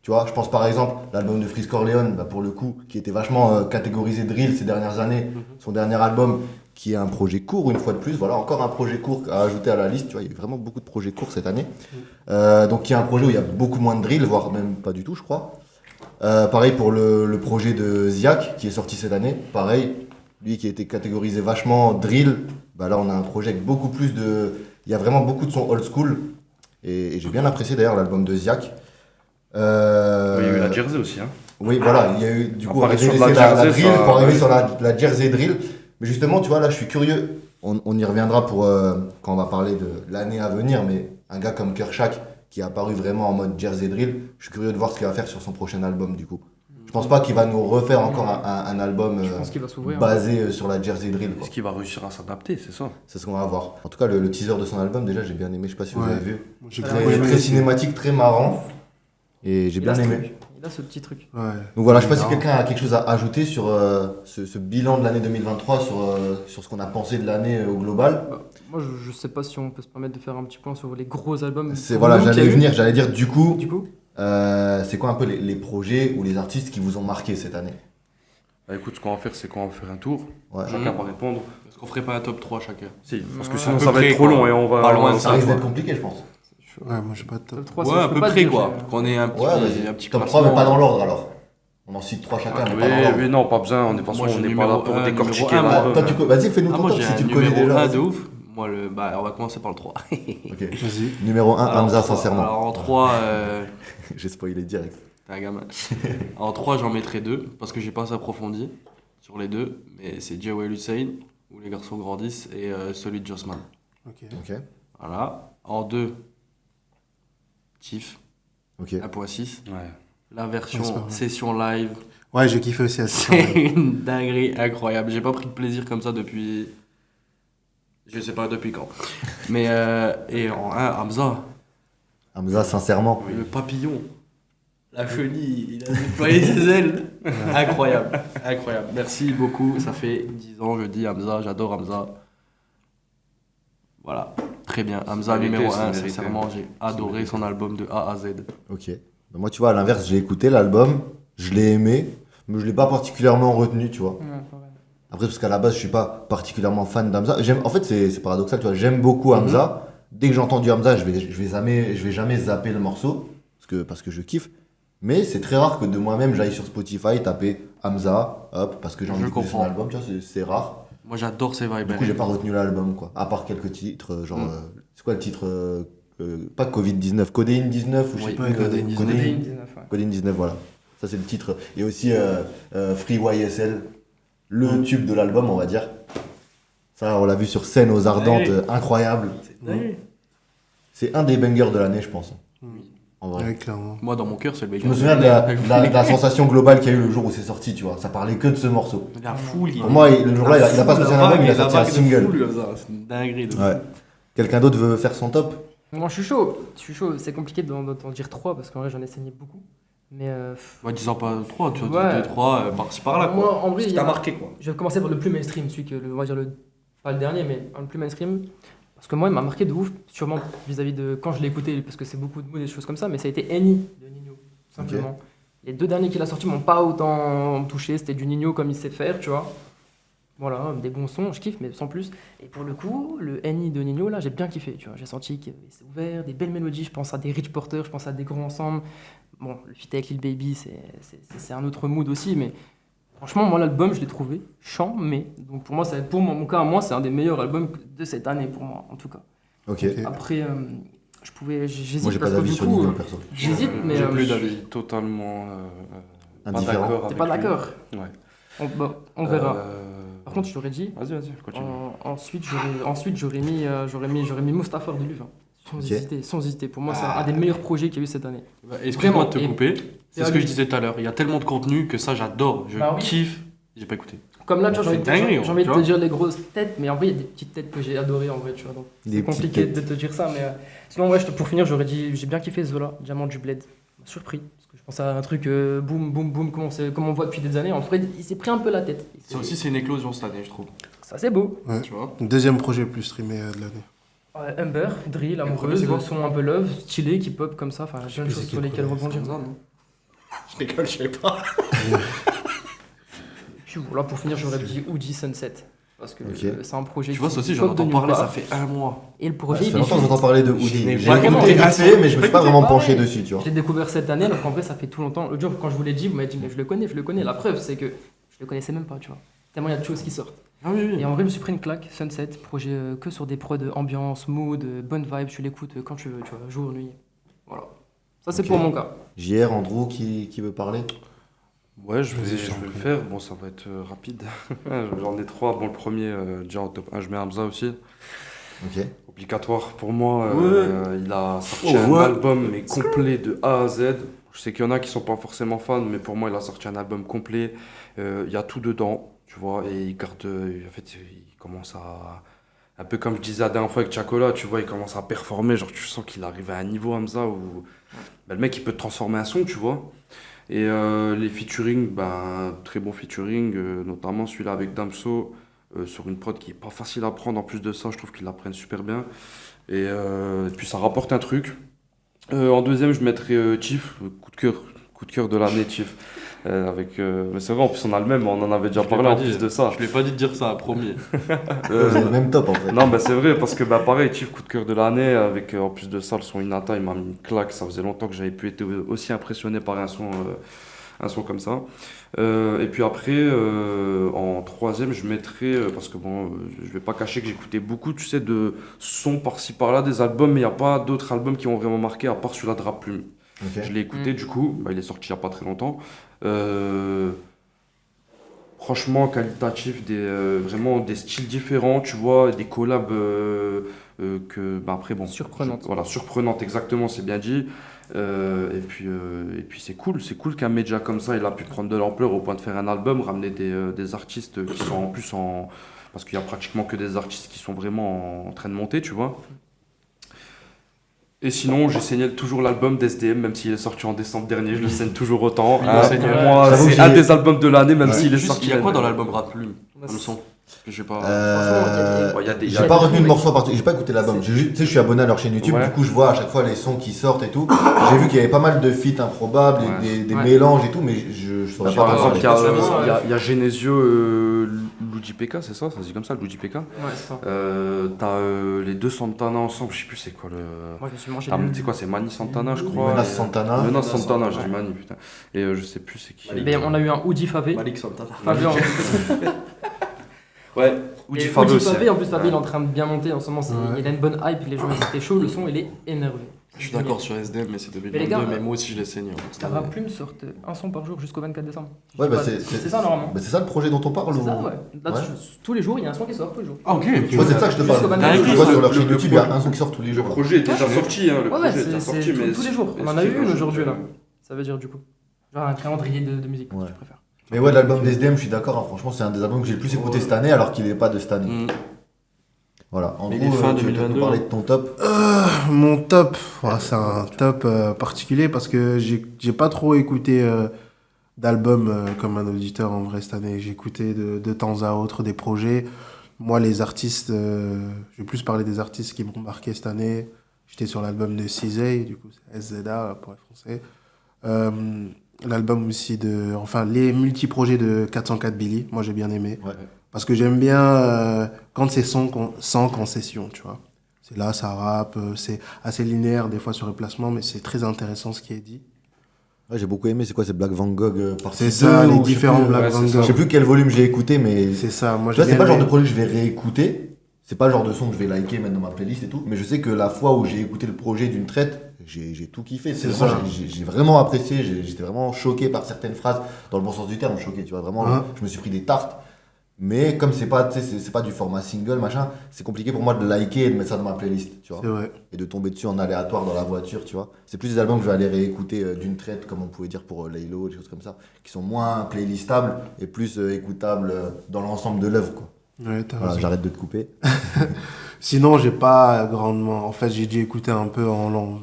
Tu vois, je pense par exemple l'album de Freeze Corleone, pour le coup, qui était vachement catégorisé drill ces dernières années. Son dernier album, qui est un projet court, une fois de plus. Voilà, encore un projet court à ajouter à la liste. Tu vois, il y a eu vraiment beaucoup de projets courts cette année. Donc, qui est un projet où il y a beaucoup moins de drill, voire même pas du tout, je crois. Pareil pour le projet de Ziak, qui est sorti cette année. Pareil, lui qui a été catégorisé vachement drill. Là, on a un projet avec beaucoup plus de... Il y a vraiment beaucoup de sons old school. Et j'ai bien apprécié d'ailleurs l'album de Ziak. Il y a eu la Jersey aussi. Hein. Oui, voilà, il y a eu du coup, on a Apparition de laissé la la Jersey, drill ça- pour arriver sur la Jersey drill. Mais justement, tu vois, là, je suis curieux. On y reviendra pour quand on va parler de l'année à venir. Mais un gars comme Kershak, qui est apparu vraiment en mode Jersey drill, je suis curieux de voir ce qu'il va faire sur son prochain album, du coup. Je pense pas qu'il va nous refaire encore un album Je pense qu'il va s'ouvrir. basé sur la Jersey drill, quoi. Est-ce qu'il va réussir à s'adapter, c'est ça? C'est ce qu'on va voir. En tout cas, le teaser de son album, déjà, j'ai bien aimé. Je sais pas si vous Ouais. l'avez vu. Moi, j'ai Ouais, grave Très, aimé très aussi. cinématique, très marrant. Et j'ai Il a bien ce aimé. truc. Il a ce petit truc. Ouais. Donc voilà, je sais pas si Non. quelqu'un a quelque chose à ajouter sur ce bilan de l'année 2023, sur ce qu'on a pensé de l'année au global. Bah, moi, je sais pas si on peut se permettre de faire un petit point sur les gros albums. C'est pour voilà, nous qu'il y j'allais a eu. venir, j'allais dire du coup, Du coup, c'est quoi un peu les projets ou les artistes qui vous ont marqué cette année? Bah, écoute, ce qu'on va faire, c'est qu'on va faire un tour. Ouais. Chacun va répondre. Est-ce qu'on ferait pas un top 3 chacun? Si, parce que Ouais, sinon à peu ça va près, être trop quoi. long et on va. Pas loin de Ça ça, risque quoi. d'être compliqué, je pense. Ouais, moi, j'ai pas de top. top 3, Ouais, je à peux peu pas te près dire, quoi. j'ai- Qu'on ait un petit, Ouais, vas-y. un petit Top 3, mais classement. pas dans l'ordre alors. On en cite 3 chacun, mais Oui, pas dans l'ordre. oui, non, pas besoin. De toute façon, Moi, j'ai on n'est pas numéro là pour un, décortiquer numéro un, Ah, l'album. toi, vas-y, fais-nous Ah, ton moi top j'ai si un tu le connais numéro déjà. 1 vas-y. de ouf. Moi, on va commencer par le 3. Ok. Vas-y. Numéro 1, Alors, Hamza, trois- sincèrement. Alors en 3, J'ai spoilé direct. t'es un gamin. En 3, j'en mettrai 2 parce que j'ai pas assez approfondi sur les deux. Mais c'est Jawel Hussein, où les garçons grandissent, et celui de Jossman. Ok. Ok. Voilà. En 2, Chief, Ok. 1.6. Ouais. La Ouais, c'est pas version mal. session live, Ouais, j'ai kiffé aussi à ça. c'est une dinguerie incroyable. J'ai pas pris de plaisir comme ça depuis. Je sais pas depuis quand. Mais et en 1, Hamza, Hamza, sincèrement. le papillon, la chenille, il a déployé ses ailes. Incroyable, incroyable. Merci beaucoup. Ça fait 10 ans, je dis Hamza, j'adore Hamza. Voilà, très bien. Hamza mérité, numéro c'est 1, mérité. sincèrement, j'ai adoré son album de A à Z. Ok. Bah, moi, tu vois, à l'inverse, j'ai écouté l'album, je l'ai aimé, mais je l'ai pas particulièrement retenu, tu vois. Ouais, pareil. Après, parce qu'à la base, je suis pas particulièrement fan d'Hamza. En fait, c'est paradoxal, tu vois. J'aime beaucoup Hamza. Dès que j'entends du Hamza, je vais jamais zapper le morceau parce que je kiffe. Mais c'est très rare que de moi-même, j'aille sur Spotify taper Hamza, hop, parce que j'ai envie Je d'écouter son comprends. album, tu vois, c'est rare. Moi, j'adore ses vibes. Du coup, j'ai pas retenu l'album, quoi. À part quelques titres, genre, c'est quoi le titre pas Covid-19, Codéine 19 ou je sais Oui, plus. ouais, Codéine 19. Codéine 19, ouais. Codéine 19, voilà. Ça, c'est le titre. Et aussi Free YSL, le tube de l'album, on va dire. Ça, on l'a vu sur scène aux Ardentes, Ouais. incroyable. C'est un des bangers de l'année, je pense. En vrai. Ouais, clairement. Moi, dans mon cœur, c'est le Je me souviens de la sensation globale qu'il y a eu le jour où c'est sorti, tu vois. Ça parlait que de ce morceau. La foule, Pour moi, le jour-là, il a pas sorti un album, il a sorti un single. C'est une dinguerie de Ouais. Quelqu'un d'autre veut faire son top? Moi, je suis chaud. C'est compliqué d'en dire 3 parce qu'en vrai, j'en ai saigné beaucoup. Mais Ouais, disons pas 3, tu vois, Ouais. 2, 3, par-ci par-là, quoi. moi, en vrai, Ce qui il y a- t'a marqué, quoi. je vais commencer par le plus mainstream, celui que, on va dire pas le dernier, mais le plus mainstream. Parce que moi, il m'a marqué de ouf, sûrement vis-à-vis de quand je l'ai écouté, parce que c'est beaucoup de mots, des choses comme ça, mais ça a été Annie de Nino, tout simplement. Les 2 derniers qu'il a sortis m'ont pas autant touché, c'était du Nino comme il sait faire, tu vois. Voilà, des bons sons, je kiffe, mais sans plus. Et pour le coup, le Annie de Nino, là, j'ai bien kiffé, tu vois. J'ai senti que c'est ouvert, des belles mélodies, je pense à des Rich Porter, je pense à des grands ensembles. Bon, le feat avec Lil Baby, c'est un autre mood aussi, mais franchement, moi, l'album, je l'ai trouvé chant, mais donc pour moi, pour mon cas, moi, c'est un des meilleurs albums de cette année, pour moi, en tout cas. Ok. Ok. Après, Moi, j'hésite j'ai pas parce que d'avis du sur coup, Nino, perso. j'hésite, mais J'ai plus d'avis. Totalement pas Indifférent. d'accord t'es avec pas lui. d'accord. Ouais. On verra. Euh, Par contre, je t'aurais dit, Vas-y, continue. ensuite, j'aurais mis Mustapha de Luvin. Sans Ok. hésiter, sans hésiter. Pour moi, c'est un des meilleurs projets qu'il y a eu cette année. Excuse-moi de te Vraiment, couper. C'est ce que allez. je disais tout à l'heure. Il y a tellement de contenu que ça, j'adore. Je Bah oui. kiffe. J'ai pas écouté. Comme là, tu vois, C'est dingue, j'ai envie tu de te vois. dire les grosses têtes, mais en vrai, il y a des petites têtes que j'ai adorées en vrai, tu vois. Donc, Des c'est petites compliqué têtes. de te dire ça, mais sinon, ouais, pour finir, j'aurais dit, j'ai bien kiffé Zola, Diamant du Bled. Ça m'a surpris, parce que je pensais à un truc boum, boum, boum, comme on voit depuis des années. En vrai, il s'est pris un peu la tête. Ça aussi, c'est une éclosion cette année, je trouve. Ça, c'est beau. Ouais. Tu vois. Deuxième projet le plus streamé de l'année. Humber, drill, premier, amoureuse, c'est quoi son un peu love, stylé, qui pop comme ça, enfin, plein de plus choses c'est sur qui le lesquelles premier, rebondir. Je déconne, je sais pas. Puis voilà, pour finir, j'aurais dit Oudi Sunset. Parce que Ok. c'est un projet Tu vois, qui ça aussi, j'en pop de entends nulle parler, part. ça fait un mois. Et le Ouais, projet, ça il fait est longtemps que j'entends parler de Houdini. n'ai J'ai pas écouté écouté, vite fait, mais je me suis pas vraiment pareil. penché dessus, tu vois. Je l'ai découvert cette année, alors qu'en vrai, ça fait tout longtemps. L'autre jour, quand je vous l'ai dit, vous m'avez dit, mais je le connais. La preuve, c'est que je le connaissais même pas, tu vois. Tellement il y a de choses qui sortent. Ah oui, Et en vrai, je me suis pris une claque. Sunset, projet que sur des prods ambiance, mood, bonne vibe, tu l'écoutes quand tu veux, tu vois, jour, nuit. Voilà. Ça, c'est Ok. pour mon cas. JR, Andrew, qui veut parler? Ouais, Vas-y, je je t'en vais le prie. faire. Bon, ça va être rapide. J'en ai trois. Bon, le premier, déjà en top 1, je mets Hamza aussi. Ok. Obligatoire pour moi. Il a sorti Oh, un ouais. album mais complet de A à Z. Je sais qu'il y en a qui sont pas forcément fans, mais pour moi, il a sorti un album complet. Il y a tout dedans, tu vois, et il garde. En fait, il commence à. Un peu comme je disais la dernière fois avec Chacola, tu vois, il commence à performer. Genre, tu sens qu'il arrive à un niveau comme ça où bah, le mec, il peut te transformer un son, tu vois. Et les featuring, ben, très bon featuring, notamment celui-là avec Damso, sur une prod qui est pas facile à prendre. En plus de ça, je trouve qu'ils la prennent super bien. Et puis ça rapporte un truc. En deuxième, je mettrais Chief, coup de cœur de l'année, Chief. Mais c'est vrai, en plus on a le même, on en avait déjà Je l'ai parlé pas en dit. plus de ça. Je l'ai pas dit de dire ça, promis. Vous avez le même top en fait. Non, bah c'est vrai, parce que bah, pareil, Chief, coup de cœur de l'année, avec en plus de ça, le son Inata, il m'a mis une claque. Ça faisait longtemps que j'avais pu être aussi impressionné par un son comme ça. Et puis après, en troisième, je mettrais, parce que bon, je vais pas cacher que j'écoutais beaucoup, tu sais, de sons par-ci par-là, des albums, mais il n'y a pas d'autres albums qui m'ont vraiment marqué à part celui-là de Rap Plume. Ok. Je l'ai écouté, du coup, bah, il est sorti il n'y a pas très longtemps. Euh, Franchement, qualitatif, vraiment des styles différents, tu vois, des collabs bah après, bon, Surprenante. voilà, surprenantes, exactement, c'est bien dit. Et puis c'est cool qu'un média comme ça, il a pu prendre de l'ampleur au point de faire un album, ramener des artistes qui sont en plus en. Parce qu'il y a pratiquement que des artistes qui sont vraiment en train de monter, tu vois. Et sinon, j'ai saigné toujours l'album d'SDM, même s'il est sorti en décembre dernier, je le saigne toujours autant. Oui, Hein, Seigneur. pour moi, J'avoue que c'est un j'ai- des albums de l'année, même Ouais. s'il est Juste, sorti. il y a quoi dans l'année. l'album Rap Plume comme son? Que j'ai pas. Franchement, Ouais, il y a des- il y J'ai a pas des- retenu de morceau en particulier, j'ai pas écouté l'album. J'ai juste- Tu sais, je suis abonné à leur chaîne YouTube, Ouais. du coup je vois à chaque fois les sons qui sortent et tout. J'ai vu qu'il y avait pas mal de feats improbables, Ouais. des Ouais. mélanges et tout, mais je saurais Bah, pas par t'en exemple, parler. il y a Genesio Luigi PK, c'est ça? Ça se dit comme ça, Luigi PK. Ouais, c'est ça. T'as les deux Santana ensemble, je sais plus c'est quoi le. Moi, je me suis mangé C'est quoi? C'est Mani Santana, je crois. Menace et- Santana. Menace Menace Santana, je Santana. dis Mani, putain. Et je sais plus c'est qui. Ben, on a eu un Oudi Favé. Malik Santana. Favé, en Ouais, Oudi Et Favé Oudi aussi. Favé, en plus, Favé, Ouais. il est en train de bien monter en ce moment. Ouais. Il a une bonne hype, les gens ils étaient chauds, le son il est énervé. Je suis d'accord sur SDM, mais c'est 2022, les gars, mais moi aussi je l'ai saigné. La Rap Plume sort un son par jour jusqu'au 24 décembre. Ouais, bah, C'est ça normalement. bah, c'est ça le projet dont on parle C'est ou... ça, ouais. Là, Ouais. tous les jours, il y a un son qui sort tous les jours. Ah, ok. Moi, c'est de ça que je te Jusqu'au parle. 24. Tu vois sur leur chaîne Le YouTube, il y a projet- un son qui sort tous les Le jours. là. projet est déjà sorti, hein. Le Ouais, ouais, projet est déjà c'est sorti, mais tous les jours. On en a eu une aujourd'hui là. Ça veut dire du coup. Genre un calendrier de musique, Ouais. je préfère. Mais ouais, l'album d'SDM, je suis d'accord, hein, franchement, c'est un des albums que j'ai le plus écouté cette année alors qu'il n'est pas de cette année. Mm. Voilà, en Mais gros, il est fin tu veux peut-être 2022, nous parler hein. de ton top. Mon top, ouais, c'est un top particulier parce que j'ai pas trop écouté d'albums comme un auditeur en vrai cette année. J'ai écouté de temps à autre des projets. Moi, les artistes, je vais plus parler des artistes qui m'ont marqué cette année. J'étais sur l'album de CZ, du coup, c'est SZA pour les Français. L'album aussi enfin, les multi-projets de 404 Billy, moi j'ai bien aimé. Ouais. Parce que j'aime bien quand c'est sans concession, tu vois. C'est là, ça rappe, c'est assez linéaire des fois sur le placement, mais c'est très intéressant ce qui est dit. Ouais, j'ai beaucoup aimé, c'est quoi, c'est Black Van Gogh partie C'est ça, 2, les ou je sais différents plus, Black ouais, Van c'est ça. Je Gogh. sais plus quel volume j'ai écouté, mais C'est ça, moi tu vois, j'ai c'est pas le bien genre de aimé. projet que je vais réécouter. C'est pas le genre de son que je vais liker, mettre dans ma playlist et tout. Mais je sais que la fois où j'ai écouté le projet d'une traite, j'ai tout kiffé. C'est Vraiment, ça. j'ai vraiment apprécié. J'étais vraiment choqué par certaines phrases, dans le bon sens du terme, choqué. Tu vois, vraiment, Ouais. je me suis pris des tartes. Mais comme c'est pas, tu sais, c'est pas du format single, machin, c'est compliqué pour moi de liker et de mettre ça dans ma playlist, tu vois. C'est vrai. Et de tomber dessus en aléatoire dans la voiture, tu vois. C'est plus des albums que je vais aller réécouter d'une traite, comme on pouvait dire pour Laylo, des choses comme ça, qui sont moins playlistables et plus écoutables dans l'ensemble de l'œuvre, quoi. Ouais, t'as Voilà, raison. j'arrête de te couper. Sinon, j'ai pas grandement. En fait, j'ai dû écouter un peu en long.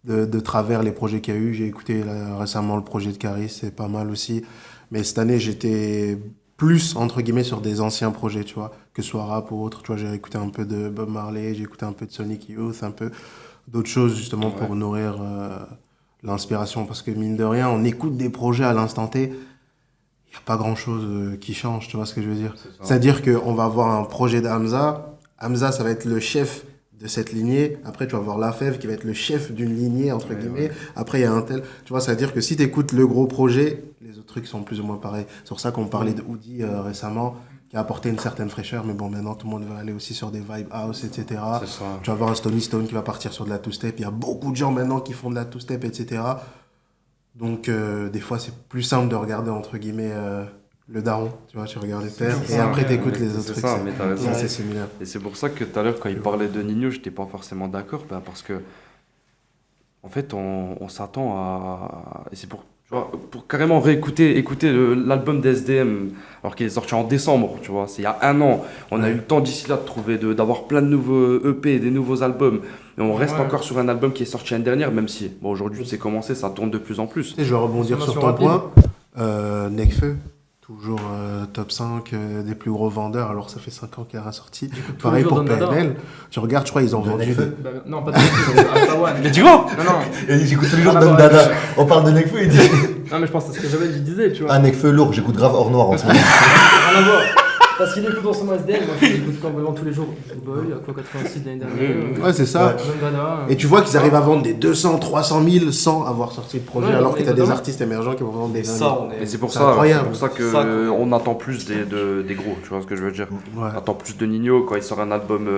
De travers les projets qu'il y a eu. J'ai écouté récemment le projet de Caris, c'est pas mal aussi. Mais cette année, j'étais plus, entre guillemets, sur des anciens projets, tu vois, que ce soit rap ou autre. Tu vois, j'ai écouté un peu de Bob Marley, j'ai écouté un peu de Sonic Youth, un peu d'autres choses, justement, pour nourrir l'inspiration. Parce que, mine de rien, on écoute des projets à l'instant T. Il n'y a pas grand-chose qui change, tu vois ce que je veux dire. C'est-à-dire qu'on va avoir un projet d'Hamza. Hamza, ça va être le chef de cette lignée. Après, tu vas avoir Lafèvre qui va être le chef d'une lignée, entre guillemets. Après, il y a un tel. Tu vois, ça veut dire que si tu écoutes le gros projet, les autres trucs sont plus ou moins pareils. C'est pour ça qu'on parlait de Oudi récemment, qui a apporté une certaine fraîcheur. Mais bon, maintenant, tout le monde va aller aussi sur des vibes house, etc. C'est ça. Tu vas avoir un Stony Stone qui va partir sur de la two-step. Il y a beaucoup de gens maintenant qui font de la two-step, etc. Donc, des fois, c'est plus simple de regarder, entre guillemets, le daron. Tu vois, tu regardes le père et ça, après, ouais, t'écoutes Mais les autres c'est trucs. ça, mais t'as raison. C'est similaire. Et c'est pour ça que tout à l'heure, quand il parlait de Nino, j'étais pas forcément d'accord, parce que, en fait, on s'attend à. Et c'est tu vois, pour carrément écouter l'album d'SDM, alors qu'il est sorti en décembre, tu vois, c'est il y a un an. On a eu le temps d'ici là de trouver, d'avoir plein de nouveaux EP, des nouveaux albums. Et on reste encore sur un album qui est sorti l'année dernière, même si, bon, aujourd'hui, c'est commencé, ça tourne de plus en plus. Tu sais, je vais rebondir sur ton Consommation point. Nekfeu, toujours top 5 des plus gros vendeurs, alors ça fait 5 ans qu'il a ressorti. Pareil pour PNL. Tu regardes, je crois, ils ont vendu. Nekfeu. Bah, non, pas de Alpha Mais tu vois Non, non. Et j'écoute tous les jours Ah, Don bah, Dada. On parle de Nekfeu, il dit. Non, mais je pense que c'est ce que je disais, tu vois. Ah, Nekfeu lourd, j'écoute grave hors noir en ce moment. Rien à voir. Parce qu'il écoute en ce moment SDM, moi je l'écoute complètement tous les jours. Boy, à quoi 86 l'année dernière. Ouais, c'est ça. Bandana. Et tu vois qu'ils arrivent à vendre des 200, 300 000 sans avoir sorti le projet, Ouais, alors que mais t'as des totalement. artistes émergents qui vont vendre des 20 000. Ça, on Et est. c'est pour C'est ça, incroyable. que Ça, on attend plus des gros, tu vois ce que je veux dire. Ouais. On attend plus de Nino quand il sort un album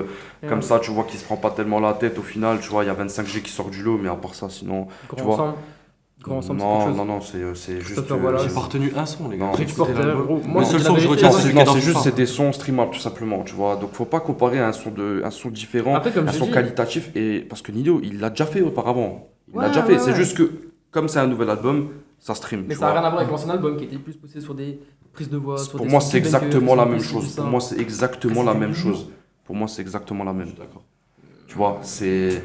comme ça, tu vois qu'il se prend pas tellement la tête au final, tu vois, il y a 25G qui sort du lot, mais à part ça, sinon. Grand tu vois. ensemble. Grand ensemble, c'est quelque Non, chose. non, non, c'est juste. Christopher Wallace. J'ai pas retenu un son, les gars. Non, J'ai j'ai écouté porté, l'album. gros, moi, Le seul c'est son la que je vérité, retiens, Non, c'est c'est celui qui est dans juste FIFA. c'est des sons streamables tout simplement, tu vois. Donc faut pas comparer un son différent, Après, comme un je son dis- qualitatif et parce que Nino, il l'a déjà fait auparavant. Il l'a Ouais, déjà fait, ouais, c'est ouais. juste que comme c'est un nouvel album, ça stream, Mais tu ça n'a vois. rien à voir avec l'ancien album qui était plus poussé sur des prises de voix. Sur Pour des moi, sons c'est plus bunkers, exactement des la sons même plus chose. ça. Pour moi, c'est exactement Ah, la c'est même du chose. Pour moi, c'est exactement la même. D'accord. Tu vois, il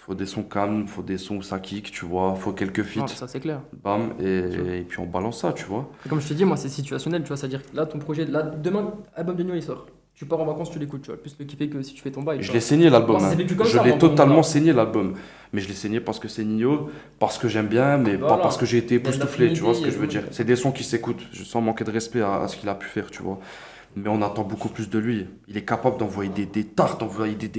faut des sons calmes, il faut des sons où ça kick, tu vois, il faut quelques feats, Non, ça c'est clair. bam, et puis on balance ça, tu vois. Et comme je te dis, moi c'est situationnel, tu vois, c'est-à-dire que là ton projet, là demain, album de Nino il sort. Tu pars en vacances, tu l'écoutes, tu vas plus le kiffer que si tu fais ton bail. Je tu l'ai vois. saigné l'album, Moi, ça hein. s'est vécu comme Je ça, l'ai moi, pour totalement moi. saigné l'album. Mais je l'ai saigné parce que c'est Nino, parce que j'aime bien, mais pas Voilà. parce que j'ai été Il y a de époustouflé, tu vois ce que je veux l'affinité, dire. C'est des sons qui s'écoutent, sans manquer de respect à ce qu'il a pu faire, tu vois. Mais on attend beaucoup plus de lui. Il est capable d'envoyer des tartes, d'envoyer de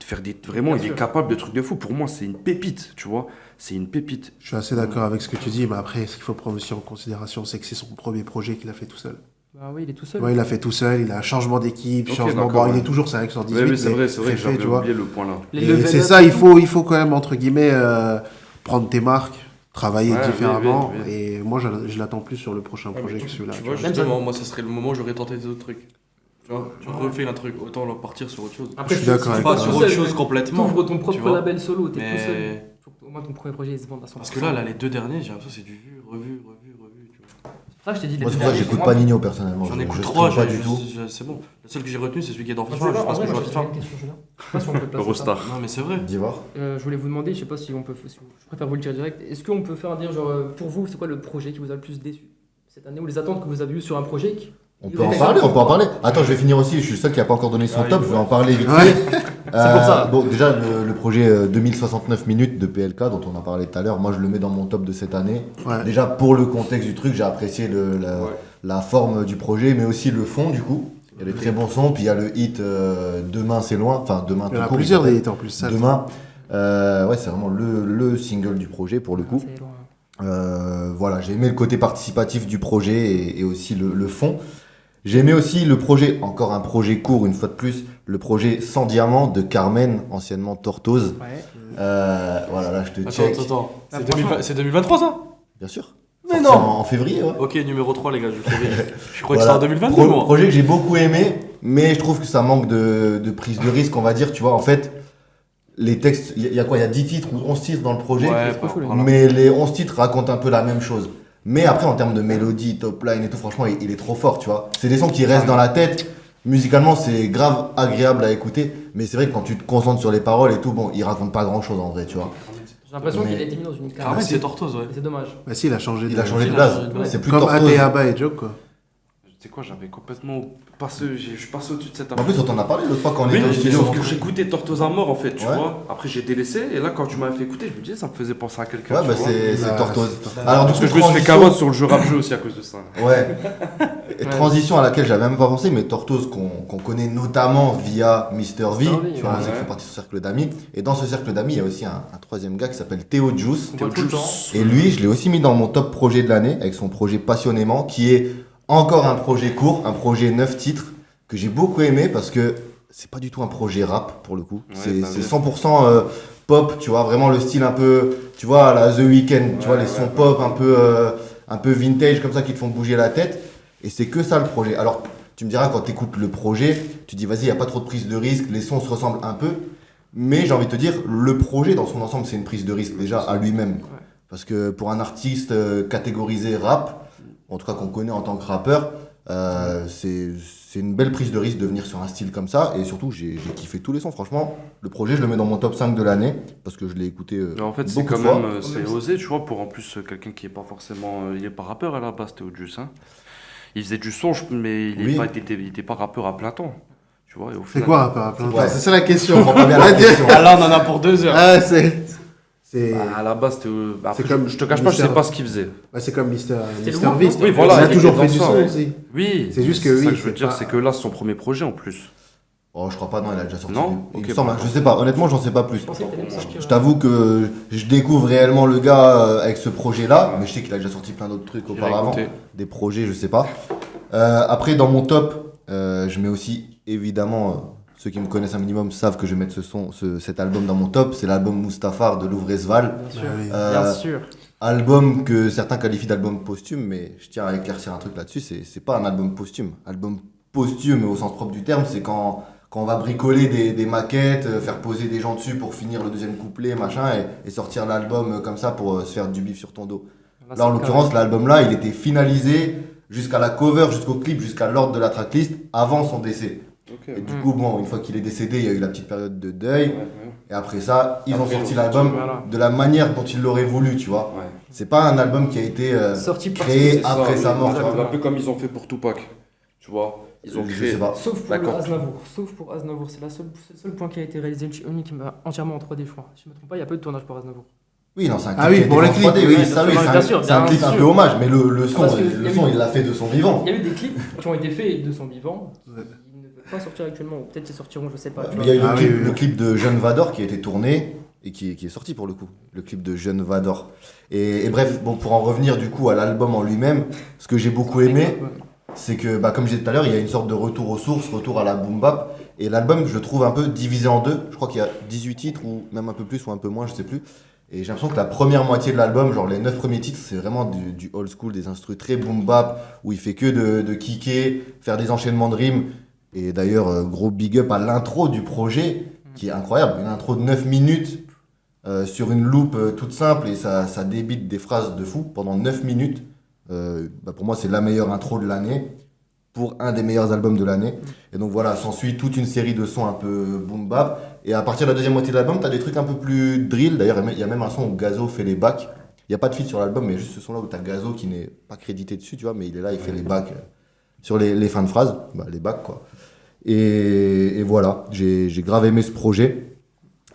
faire des. Vraiment, Bien il sûr. est capable de trucs de fou. Pour moi, c'est une pépite, tu vois. C'est une pépite. Je suis assez d'accord avec ce que tu dis, mais après, ce qu'il faut prendre aussi en considération, c'est que c'est son premier projet qu'il a fait tout seul. Bah oui, il est tout seul. Ouais, il a fait tout seul, il a un changement d'équipe, Ok, changement. d'accord, Bon, il ouais. est toujours 5 sur 18, Oui, c'est mais vrai que très fait, j'avais tu vois. oublié le point là. Les Et level c'est up ça, et il tout. faut quand même, entre guillemets, prendre tes marques, travailler Ouais, différemment. oui, oui. Et moi, je l'attends plus sur le prochain projet que celui-là. Tu vois, Même justement, ça- moi, ça serait le moment où j'aurais tenté des autres trucs. Tu vois, tu refais un truc, autant partir sur autre chose. Après, Je suis d'accord si avec tu Pas toi. pars sur tout autre seul, chose mec, complètement. t'ouvres ton tu propre vois. label solo, t'es tout seul. Mais. Faut qu'au moins ton premier projet il se vende à 100%. Parce que là, les deux derniers, j'ai l'impression que c'est du vu, revu, tu vois. C'est ça que je t'ai dit. les Moi, c'est deux pour ça que derniers, j'écoute pour pas moi, Nino personnellement. J'en Je- écoute je trois, stream pas du tout. c'est bon. Le seul que j'ai retenu, c'est celui qui est dans Tu sais FIFA, quoi, juste en parce que vrai, je moi, joue je à te FIFA. pose une question, Julien. Je sais pas si on peut placer Eurostar. ça. Non, mais c'est vrai. Divar. Je voulais vous demander, je sais pas si on peut. Je préfère vous le dire direct. Est-ce qu'on peut faire dire, genre, pour vous, c'est quoi le projet qui vous a le plus déçu cette année ou les attentes que vous avez eues sur un projet On peut en parler. Attends, je vais finir aussi. Je suis le seul qui a pas encore donné son Ah, top. il Je vais en parler vite Ouais. fait. C'est pour ça. Bon, déjà, le projet 2069 minutes de PLK, dont on a parlé tout à l'heure, moi je le mets dans mon top de cette année. Ouais. Déjà, pour le contexte du truc, j'ai apprécié la forme du projet, mais aussi le fond, du coup. Il y a des très bons sons. Puis il y a le hit Demain, c'est loin. Enfin, Demain, Il y tout en a court, plusieurs il s'appelle. des hits en plus. Ça, Demain. Ouais, c'est vraiment le single du projet, pour le coup. C'est loin. Voilà, j'ai aimé le côté participatif du projet et aussi le fond. J'ai aimé aussi le projet, encore un projet court une fois de plus, le projet Sans Diamant de Carmen, anciennement Tortoise. Ouais. Voilà, là je te check. Attends. Ah, C'est 2023 ça? Bien sûr. Mais Sorti non. en février, ouais. Ok, numéro 3, les gars, je croyais que Voilà. c'était en 2022, moi. Projet que j'ai beaucoup aimé, mais je trouve que ça manque de prise de risque, on va dire. Tu vois, en fait, les textes, il y a quoi? Il y a 10 titres ou 11 titres dans le projet. Ouais, trop cool, voilà. Mais les 11 titres racontent un peu la même chose. Mais après, en termes de mélodie, top line et tout, franchement, il est trop fort, tu vois. C'est des sons qui restent dans la tête. Musicalement, c'est grave agréable à écouter. Mais c'est vrai que quand tu te concentres sur les paroles et tout, bon, il raconte pas grand chose en vrai, tu vois. J'ai l'impression Mais- qu'il a été mis dans une carte. Carmen, c'est Tortoise, ouais. Et c'est dommage. Bah si, il a changé Il a changé de il a base. changé de base. C'est plus Comme Tortoise. ATABA et Joke, quoi. Tu sais quoi, j'avais complètement passé, je suis passé au-dessus de cette En plus, on t'en a parlé l'autre fois quand on Oui, était au mais studio. sauf que j'écoutais Tortoise à mort en fait, tu Ouais. vois. Après j'ai délaissé et là quand tu m'avais fait écouter, je me disais ça me faisait penser à quelqu'un. Ouais, tu bah vois. c'est Bah, Tortoise. c'est Tortoise. Alors, du Parce coup, que je me suis fait transition- carotte sur le jeu rap-jeu aussi à cause de ça. Ouais. Et transition à laquelle j'avais même pas pensé, mais Tortoise qu'on connaît notamment via Mister V, Mr. V, tu vois, ouais. on sait qu'il fait partie de ce cercle d'amis. Et dans ce cercle d'amis, il y a aussi un troisième gars qui s'appelle Théo Juice. On voit tout le temps. Et lui, je l'ai aussi mis dans mon top projet de l'année, avec son projet Passionnément, qui est encore un projet court, un projet 9 titres, que j'ai beaucoup aimé parce que c'est pas du tout un projet rap pour le coup. Ouais, C'est bah c'est oui. 100% pop, tu vois, vraiment le style un peu, tu vois, à la The Weeknd, tu vois, les sons pop un peu vintage comme ça qui te font bouger la tête. Et c'est que ça le projet. Alors, tu me diras, quand tu écoutes le projet, tu dis, vas-y, il n'y a pas trop de prise de risque, les sons se ressemblent un peu. Mais j'ai envie de te dire, le projet dans son ensemble, c'est une prise de risque déjà à lui-même. Parce que pour un artiste catégorisé rap, en tout cas qu'on connaît en tant que rappeur, c'est une belle prise de risque de venir sur un style comme ça. Et surtout, j'ai kiffé tous les sons. Franchement, le projet, je le mets dans mon top 5 de l'année parce que je l'ai écouté Mais en fait, c'est beaucoup quand de fois. même c'est osé, tu vois, pour en plus quelqu'un qui est pas forcément. Il est pas rappeur à la base, Théodus. Hein. Il faisait du son, mais Oui. il était pas rappeur à plein temps. Tu vois, et au C'est final, quoi rappeur à plein temps? Ouais. C'est ça la Je question. comprends pas bien la question. Ah là, on en a pour 2 heures. Ah, c'est. à la base, après, comme je te cache pas, je sais Mister- pas ce qu'il faisait. Ouais, c'est comme Mister le Mister groupe, V. non Oui, voilà, Il a il toujours était fait du dans ça, son ouais. aussi. Oui, C'est juste que ça oui, que je veux c'est dire, pas- c'est que là, c'est son premier projet en plus. Oh, je crois pas, non, il a déjà sorti. Non Il Ok, me semble, bon. je sais pas, honnêtement, j'en sais pas plus. Je pensais que t'allais me sortir. Je t'avoue que je découvre réellement le gars avec ce projet-là, mais je sais qu'il a déjà sorti plein d'autres trucs J'irai auparavant, écouter. des projets, je sais pas. Après, dans mon top, je mets aussi, évidemment, ceux qui me connaissent un minimum savent que je vais mettre cet album dans mon top, c'est l'album Mustafar de Louvre-Esval. Bien sûr. Ah oui. Bien sûr. Album que certains qualifient d'album posthume, mais je tiens à éclaircir un truc là-dessus, c'est pas un album posthume. Album posthume au sens propre du terme, c'est quand on va bricoler des maquettes, faire poser des gens dessus pour finir le deuxième couplet, machin, et sortir l'album comme ça pour se faire du bif sur ton dos. Là, en l'occurrence, l'album là, il était finalisé jusqu'à la cover, jusqu'au clip, jusqu'à l'ordre de la tracklist, avant son décès. Et du coup, bon, une fois qu'il est décédé, il y a eu la petite période de deuil. Et après ça, ils ont Après, sorti ils ont l'album voilà. de la manière dont ils l'auraient voulu, tu vois. Ouais. C'est pas un album qui a été Sorti par créé C'est ça, après sa oui, mort, tu exactement. vois. Un peu comme ils ont fait pour Tupac. Tu vois, ils ont Je créé. sais pas. Sauf pour D'accord. Aznavour. Sauf pour Aznavour. C'est c'est le seul point qui a été réalisé uniquement entièrement en 3D, je crois. Si je me trompe pas, il y a peu de tournage pour Aznavour. Oui, non, c'est un clip Ah oui, qui a pour été le fait en clip, 3D, oui, oui, ça, oui, bien sûr, c'est un clip bien un peu sûr. hommage, mais le son, Parce que il y a eu- il l'a fait de son vivant. Il y a eu des clips qui ont été faits de son vivant qui ne peuvent pas sortir actuellement. Ou peut-être ils sortiront, je sais pas. tu Mais il vois. y a eu Ah oui, oui, le oui. clip de Jeune Vador qui a été tourné et qui est sorti pour le coup. Le clip de Jeune Vador. Et bref, bon, pour en revenir du coup à l'album en lui-même, ce que j'ai beaucoup aimé, c'est que, bah, comme je disais tout à l'heure, il y a une sorte de retour aux sources, retour à la boom bap. Et l'album, je le trouve un peu divisé en deux. Je crois qu'il y a 18 titres, ou même un peu plus, ou un peu moins, je sais plus. Et j'ai l'impression que la première moitié de l'album, genre les 9 premiers titres, c'est vraiment du old school, des instrus très boom bap, où il fait que de kicker, faire des enchaînements de rimes. Et d'ailleurs, gros big up à l'intro du projet, qui est incroyable. Une intro de 9 minutes sur une loupe toute simple, et ça débite des phrases de fou pendant 9 minutes. Bah, pour moi, c'est la meilleure intro de l'année, pour un des meilleurs albums de l'année. Et donc voilà, s'ensuit toute une série de sons un peu boom bap. Et à partir de la deuxième moitié de l'album, t'as des trucs un peu plus drill. D'ailleurs, il y a même un son où Gazo fait les bacs. Il n'y a pas de feat sur l'album, mais juste ce son-là où t'as Gazo qui n'est pas crédité dessus, tu vois, mais il est là, il fait les bacs sur les fins de phrases. Bah, les bacs, quoi. Et voilà, j'ai grave aimé ce projet.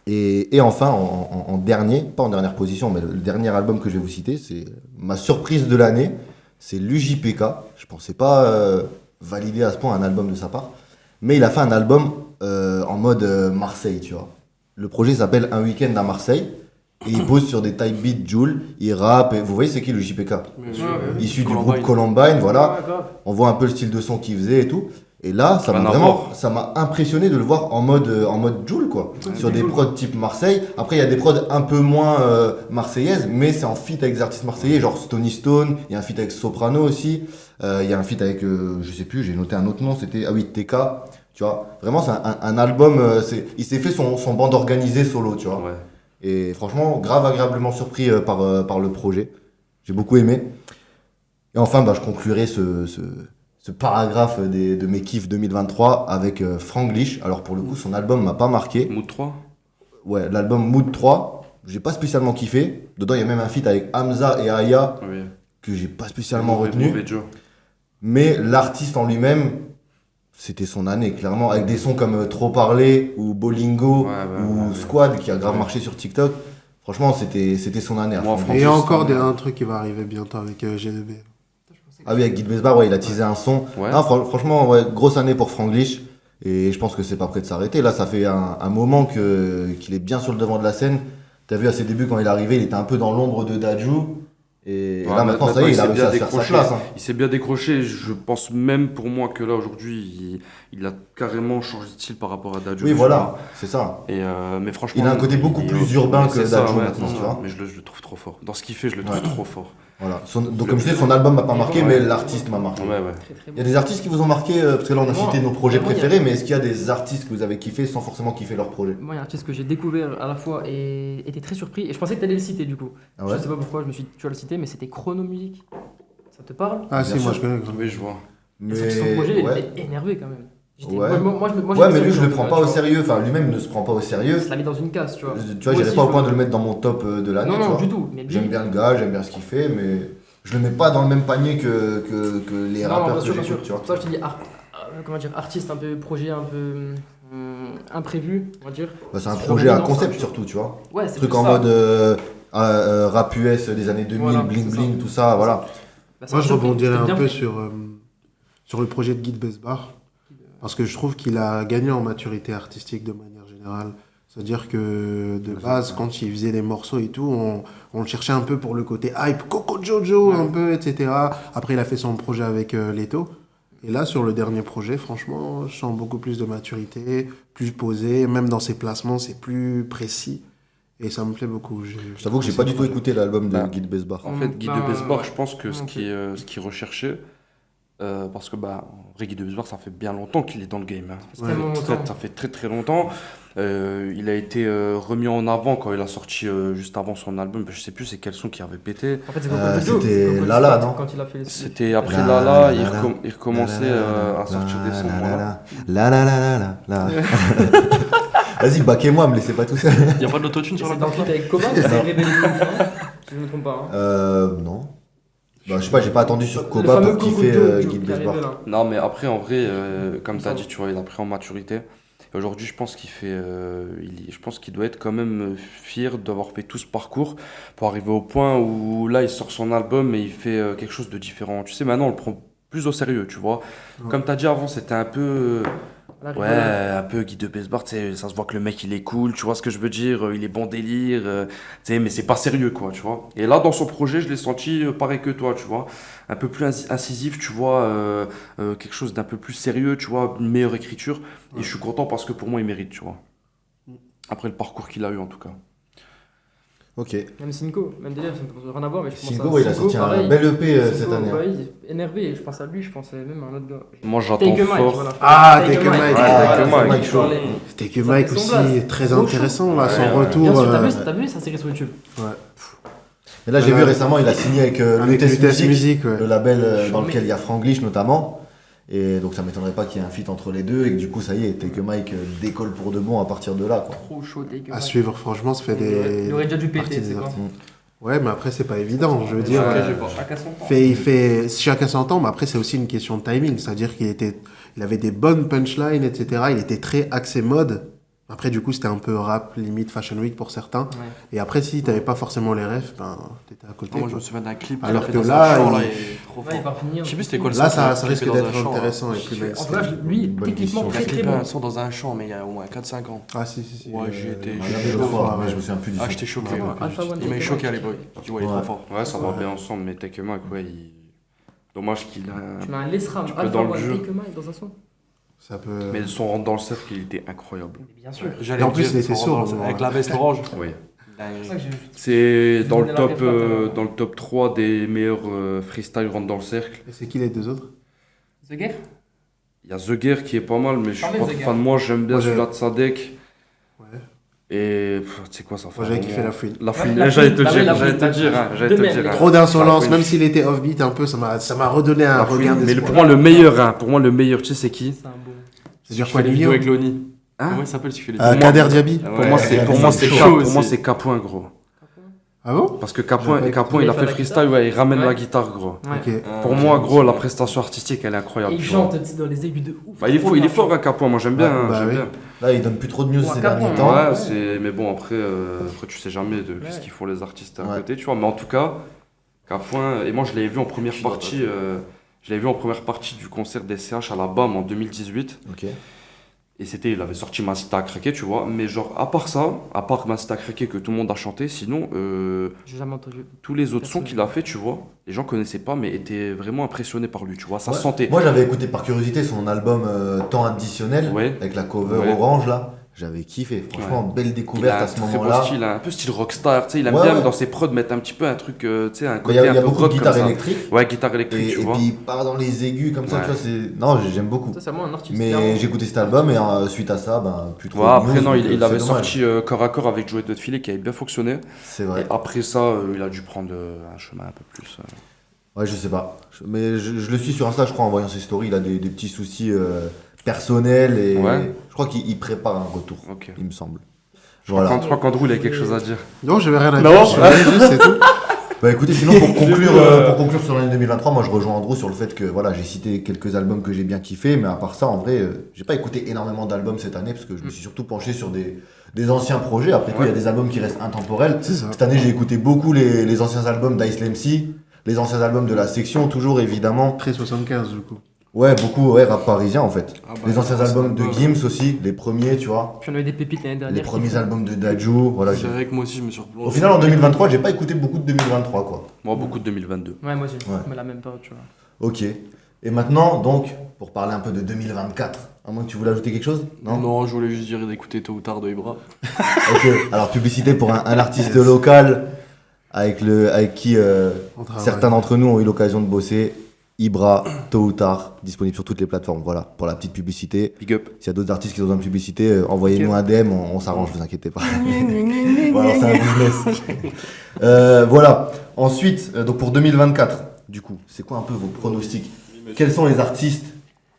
Et enfin, en dernier, pas en dernière position, mais le dernier album que je vais vous citer, c'est ma surprise de l'année. C'est l'UJPK. Je pensais pas valider à ce point un album de sa part. Mais il a fait un album en mode Marseille, tu vois. Le projet s'appelle Un week-end à Marseille. Et il pose sur des type beats Joule. Il rappe. Et vous voyez, c'est qui le JPK? Issu du groupe Columbine, voilà. Ouais, grave. On voit un peu le style de son qu'il faisait et tout. Et là, Rien à voir. ça m'a impressionné de le voir en mode Joule, quoi. Sur des prods type Marseille. Après, il y a des prods un peu moins marseillaises, mais c'est en feat avec des artistes marseillais, genre Stony Stone. Il y a un feat avec Soprano aussi. Il y a un feat avec, je sais plus, j'ai noté un autre nom, c'était, ah oui, TK. Tu vois, vraiment, c'est un album, il s'est fait son bande organisée solo, tu vois. Ouais. Et franchement, grave agréablement surpris par le projet. J'ai beaucoup aimé. Et enfin, bah, je conclurai ce paragraphe de mes kiffs 2023 avec Franglish. Alors pour le coup, son album m'a pas marqué. Mood 3. Ouais, l'album Mood 3, j'ai pas spécialement kiffé. Dedans, il y a même un feat avec Hamza et Aya Oui. que j'ai pas spécialement retenu. Mauvais Joe. Mais l'artiste en lui-même, c'était son année, clairement. Avec des sons comme Trop Parler ou Bolingo ou Squad qui a grave marché sur TikTok. Franchement, c'était son année. à Moi, Franglish. Et il y a Franchement, encore c'est un truc qui va arriver bientôt avec GDB. Ah oui, avec Guy Besbar, ouais, il a teasé un son. Ouais. Non, franchement, ouais, grosse année pour Franglish. Et je pense que c'est pas prêt de s'arrêter. Là, ça fait un moment qu'il est bien sur le devant de la scène. T'as vu à ses débuts, quand il est arrivé, il était un peu dans l'ombre de Dadju. Et Ouais, là, maintenant, ça y est, il a s'est réussi bien à se faire sa décroché. place. Hein. Il s'est bien décroché. Je pense même pour moi que là, aujourd'hui, il a carrément changé de style par rapport à Dadju. Oui, voilà, c'est ça. Et mais franchement, Il a un côté beaucoup plus urbain mais que c'est ça, Dadju ouais, maintenant, c'est tu ça. vois. Mais je le trouve trop fort. Dans ce qu'il fait, je le trouve trop fort. Voilà. Donc, comme je disais, son album m'a pas marqué, mais l'artiste m'a marqué. Ouais, ouais. Très très Il y bon. a des artistes qui vous ont marqué, parce que là, on a Moi, cité nos projets moi, il y a- préférés, mais est-ce qu'il y a des artistes que vous avez kiffé sans forcément kiffer leur projet? Moi, il y a un artiste que j'ai découvert à la fois et était très surpris. Et je pensais que tu allais le citer du coup. Ah ouais? Je sais pas pourquoi, je me suis dit, tu vas le citer, mais c'était Chrono Music. Ça te parle? Ah, Bien si, moi sûr. je connais. Oui, je vois. Et son projet ouais. était énervé quand même. Ouais. Moi, Ouais, mais lui, je le le prends pas au sérieux. Enfin, lui-même ne se prend pas au sérieux. Il se l'a mis dans une case, tu vois. Tu vois, Moi j'irais aussi, pas au je point le- de le mettre dans mon top de l'année. Non, tu non, vois. du tout. Mais lui, J'aime bien le gars, j'aime bien ce qu'il fait, mais je le mets pas dans le même panier que les non, rappeurs bien sûr, que bien sûr. j'écoute, tu vois. Pour ça, je te dis, comment dire, artiste un peu, projet un peu imprévu, on va dire. Bah, c'est un Je projet le à mets dans ça, concept tu vois. surtout, tu vois. Ouais, c'est Truc plus en ça. mode rap US des années 2000, Voilà, bling c'est bling, ça. tout ça, voilà. Bah, ça Moi, m'a je surpris, rebondirais c'était un bien peu fait. sur le projet de Guy de Besbar, parce que je trouve qu'il a gagné en maturité artistique de manière générale. C'est-à-dire que de base, quand il faisait les morceaux et tout, on le cherchait un peu pour le côté hype, Coco Jojo, un peu, etc. Après, il a fait son projet avec Leto. Et là, sur le dernier projet, franchement, je sens beaucoup plus de maturité, plus posé. Même dans ses placements, c'est plus précis. Et ça me plaît beaucoup. Je t'avoue que j'ai pas du tout écouté l'album de Bah, Guy de Besbar. En fait, Guy Ben, de Besbar, ouais. je pense que ce Ok. qui recherchait, parce que en vrai, Guy de Besbar, ça fait bien longtemps qu'il est dans le game. Hein. Ça fait tellement longtemps. Ça fait très très longtemps. Il a été remis en avant quand il a sorti juste avant son album. Je sais plus c'est quel son qui avait pété. En fait, c'est Euh, Coco Jojo, c'était Coco Jojo, Lala, non? Quand il a fait les C'était après La, Lala, la, la, il recommençait à sortir des sons. Voilà. La. Vas-y, baquez-moi, me laissez pas tout seul. Il n'y a pas d'autotune sur C'est la dans le plateforme. feat avec Koba, c'est révélé le nom, si je ne me trompe pas. Hein. Non. Bah, je sais pas, j'ai pas attendu sur Le Koba fameux pour Coco kiffer Jojo Guy de qui est arrivé Besbar. là. Non, mais après, en vrai, comme tu as dit, tu vois, il a pris en maturité. Et aujourd'hui, je pense qu'il fait, je pense qu'il doit être quand même fier d'avoir fait tout ce parcours pour arriver au point où là, il sort son album et il fait quelque chose de différent. Tu sais, maintenant, on le prend plus au sérieux, tu vois. Ouais. Comme tu as dit avant, c'était un peu, La ouais, rigolade. un peu Guy de Besbar, tu sais, ça se voit que le mec, il est cool, tu vois ce que je veux dire, il est bon délire, tu sais, mais c'est pas sérieux, quoi, tu vois. Et là, dans son projet, je l'ai senti pareil que toi, tu vois, un peu plus incisif, tu vois, quelque chose d'un peu plus sérieux, tu vois, une meilleure écriture. Et je suis content parce que pour moi, il mérite, tu vois. Après le parcours qu'il a eu, en tout cas. Ok. Même Cinco, même délire, ça n'a rien à voir, mais je pense Cinco, à ouais, il a Cinco, sorti un pareil. bel EP cette Cinco, année. hein. pareil, énervé, je pense à lui, je pensais même à un autre gars. Moi, j'attends Take a Mike, fort. voilà. Ah, Take a Mike. Ouais, voilà, Take a c'est Mike, je chaud. parlais. C'était que Ça Mike fait son aussi, blast. très Trop intéressant, là, Ouais, son ouais. retour. Bien sûr, t'as vu sa série sur YouTube. Et là, j'ai Ouais. vu récemment, il a signé avec Avec Lutes Lutes Music, Music, ouais. le label dans Chambé. lequel il y a Franglish notamment. Et donc, ça m'étonnerait pas qu'il y ait un feat entre les deux et que du coup, ça y est, Take a Mike décolle pour de bon à partir de là, quoi. Trop chaud, Take a À Mike. suivre, franchement, ça fait Il aurait déjà dû partie péter, des c'est quoi. artistes. Ouais, mais après, c'est pas évident. Je veux dire, Ouais, j'ai pas. chacun son temps. il fait chacun son temps, mais après, c'est aussi une question de timing. C'est-à-dire il avait des bonnes punchlines, etc. Il était très axé mode. Après, du coup, c'était un peu rap, limite Fashion Week pour certains. Ouais. Et après, si t'avais pas forcément les refs, ben, t'étais à côté. Moi, je quoi. me souviens d'un clip. Alors qu'il a que fait là, dans un champ, il- il est trop Ouais, il fort. va finir. Je sais plus c'était quoi le Là, son, ça qu'il a risque clippé dans d'être un champ, intéressant et Je plus suis- En tout cas, mainstream. lui, Bonne techniquement, édition. Il a très très clippé bon. un son dans un champ, mais il y a au moins 4-5 ans. Ah, si. Ouais, j'ai été On a chaud. regardé l'autre fois, mais je me souviens plus du Ah, son. j'étais choqué. Ouais, ouais. Alpha One, Il m'a Take a choqué à Mike. l'époque. Je dis, ouais, il est Ouais. trop fort. Ouais, ça va bien ensemble, mais Take a Mike, ouais, dommage qu'il a. Tu mets un Lesram, Tu peux Alpha dans le One, jeu. Take a Mike dans un son. Ça peut. Mais son rentre dans le cercle, il était incroyable. Mais bien sûr. J'allais Et en le plus, dire, il était son sourd, rentre ouais. avec la veste orange. Oui. C'est pour ça que j'ai- C'est Je dans le donnais la top, ref, là. dans le top 3 des meilleurs freestyle rentre dans le cercle. Et c'est qui les deux autres? The Guerre. Il y a The Guerre qui est pas mal, mais je suis Ah, mais pas The trop Guerre. fan. Moi, j'aime bien Moi, celui-là de Sadek. Ouais. Et tu sais quoi, ça fait. Moi, j'avais un kiffé moment- la fouine. La fouine, la j'allais te fouine, bah ouais, dire, la j'allais fouine, te la dire, fouine. hein, j'allais De te même, dire. les hein. Trop d'insolence, La même fouine. s'il était offbeat un peu, ça m'a redonné un La regain fouine. Mais d'espoir. pour moi, le meilleur, hein, pour moi, le meilleur, tu sais, c'est qui? C'est un bon. C'est-à-dire Je quoi, fais des les vidéos lions? avec Loni. Hein Comment il s'appelle celui qui fait les Euh, vidéos Kader Diaby. Pour moi, c'est chaud pour moi, aussi. c'est Capoin, gros. Ah bon? Parce que Capoin, J'avais Capoin, il a fait fait la freestyle, guitare. ouais, il ramène Ouais. la guitare, gros. Ouais. Ok. Pour moi, gros, la prestation artistique, elle est incroyable. Et il tu vois. chante tu sais, dans les aigus de ouf. Bah, il est fort, hein, Capoin. Moi, j'aime bien. Ouais, hein, bah j'aime oui. bien. Là, il donne plus trop de news Ouais, ces carton, derniers ouais. temps. Ouais, mais bon, après, tu sais jamais de Ouais. ce qu'ils font les artistes à Ouais. côté, tu vois. Mais en tout cas, Capoin, et moi, je l'avais vu en première partie. Je l'avais vu en première partie du concert des CH à la BAM en 2018. Ok. Et il avait sorti M'incite à craquer, tu vois. Mais genre, à part ça, à part M'incite à craquer que tout le monde a chanté, sinon, J'ai jamais entendu. tous les autres sons Personne. qu'il a fait, tu vois, les gens connaissaient pas, mais étaient vraiment impressionnés par lui, tu vois. Ça Ouais. se sentait. Moi, j'avais écouté par curiosité son album Temps additionnel, Ouais. avec la cover Ouais. orange là. J'avais kiffé. Franchement, belle Il découverte a un à ce très moment-là. beau style, un peu style rockstar, tu sais. Il aime Ouais, bien ouais. dans ses prods mettre un petit peu un truc, tu sais, un Il côté y a un peu beaucoup de rock comme guitare ça. électrique. Ouais, guitare électrique, tu Et vois. puis il part dans les aigus comme ça, Ouais. tu vois. Non, j'aime beaucoup. Ça, c'est vraiment un artiste. Mais clairement. j'ai écouté cet album et suite à ça, ben, plus trop. Ouais, de après, news, non, donc, il c'est avait dommage. sorti corps à corps avec Joey Filet qui avait bien fonctionné. C'est Et vrai. après ça, il a dû prendre un chemin un peu plus. Ouais, je sais pas. Mais je le suis sur Insta, je crois, en voyant ses stories. Il a des petits soucis personnels et Ouais. je crois qu'il prépare un retour, Ok. il me semble. Je Voilà. crois qu'Andrew, il a quelque chose à dire. Non, j'avais rien à Non. dire sur les c'est tout. Bah écoutez, sinon pour conclure sur l'année 2023, moi je rejoins Andrew sur le fait que voilà, j'ai cité quelques albums que j'ai bien kiffé, mais à part ça, en vrai, j'ai pas écouté énormément d'albums cette année parce que je me suis surtout penché sur des anciens projets. Après tout, il y a des albums qui restent intemporels. C'est ça. Cette année, j'ai écouté beaucoup les anciens albums d'Ice MC, les anciens albums de La Section, toujours évidemment. Après 75, du coup. Ouais, beaucoup, ouais, rap parisien en fait. Ah bah, Les anciens c'est albums de sympa. Gims aussi, les premiers, tu vois. Puis on avait des pépites l'année dernière. Les qui premiers font- albums de Daju, voilà. C'est vrai que moi aussi, je me suis replongé. Au final, en 2023, j'ai pas écouté beaucoup de 2023, quoi. Moi, beaucoup de 2022. Ouais, moi aussi. Ouais. Mais la même période, tu vois. Ok. Et maintenant, donc, pour parler un peu de 2024, à moins que tu voulais ajouter quelque chose? Non, je voulais juste dire d'écouter tôt ou tard de Ibra. Ok. Alors, publicité pour un artiste local avec qui On travaille. certains d'entre nous ont eu l'occasion de bosser. Ibra, tôt ou tard, disponible sur toutes les plateformes. Voilà, pour la petite publicité. Big up. S'il y a d'autres artistes qui ont besoin de publicité, envoyez-nous un DM, on s'arrange, vous inquiétez pas. Voilà, c'est un business. Voilà. Ensuite, donc pour 2024, du coup, c'est quoi un peu vos pronostics? Quels sont les artistes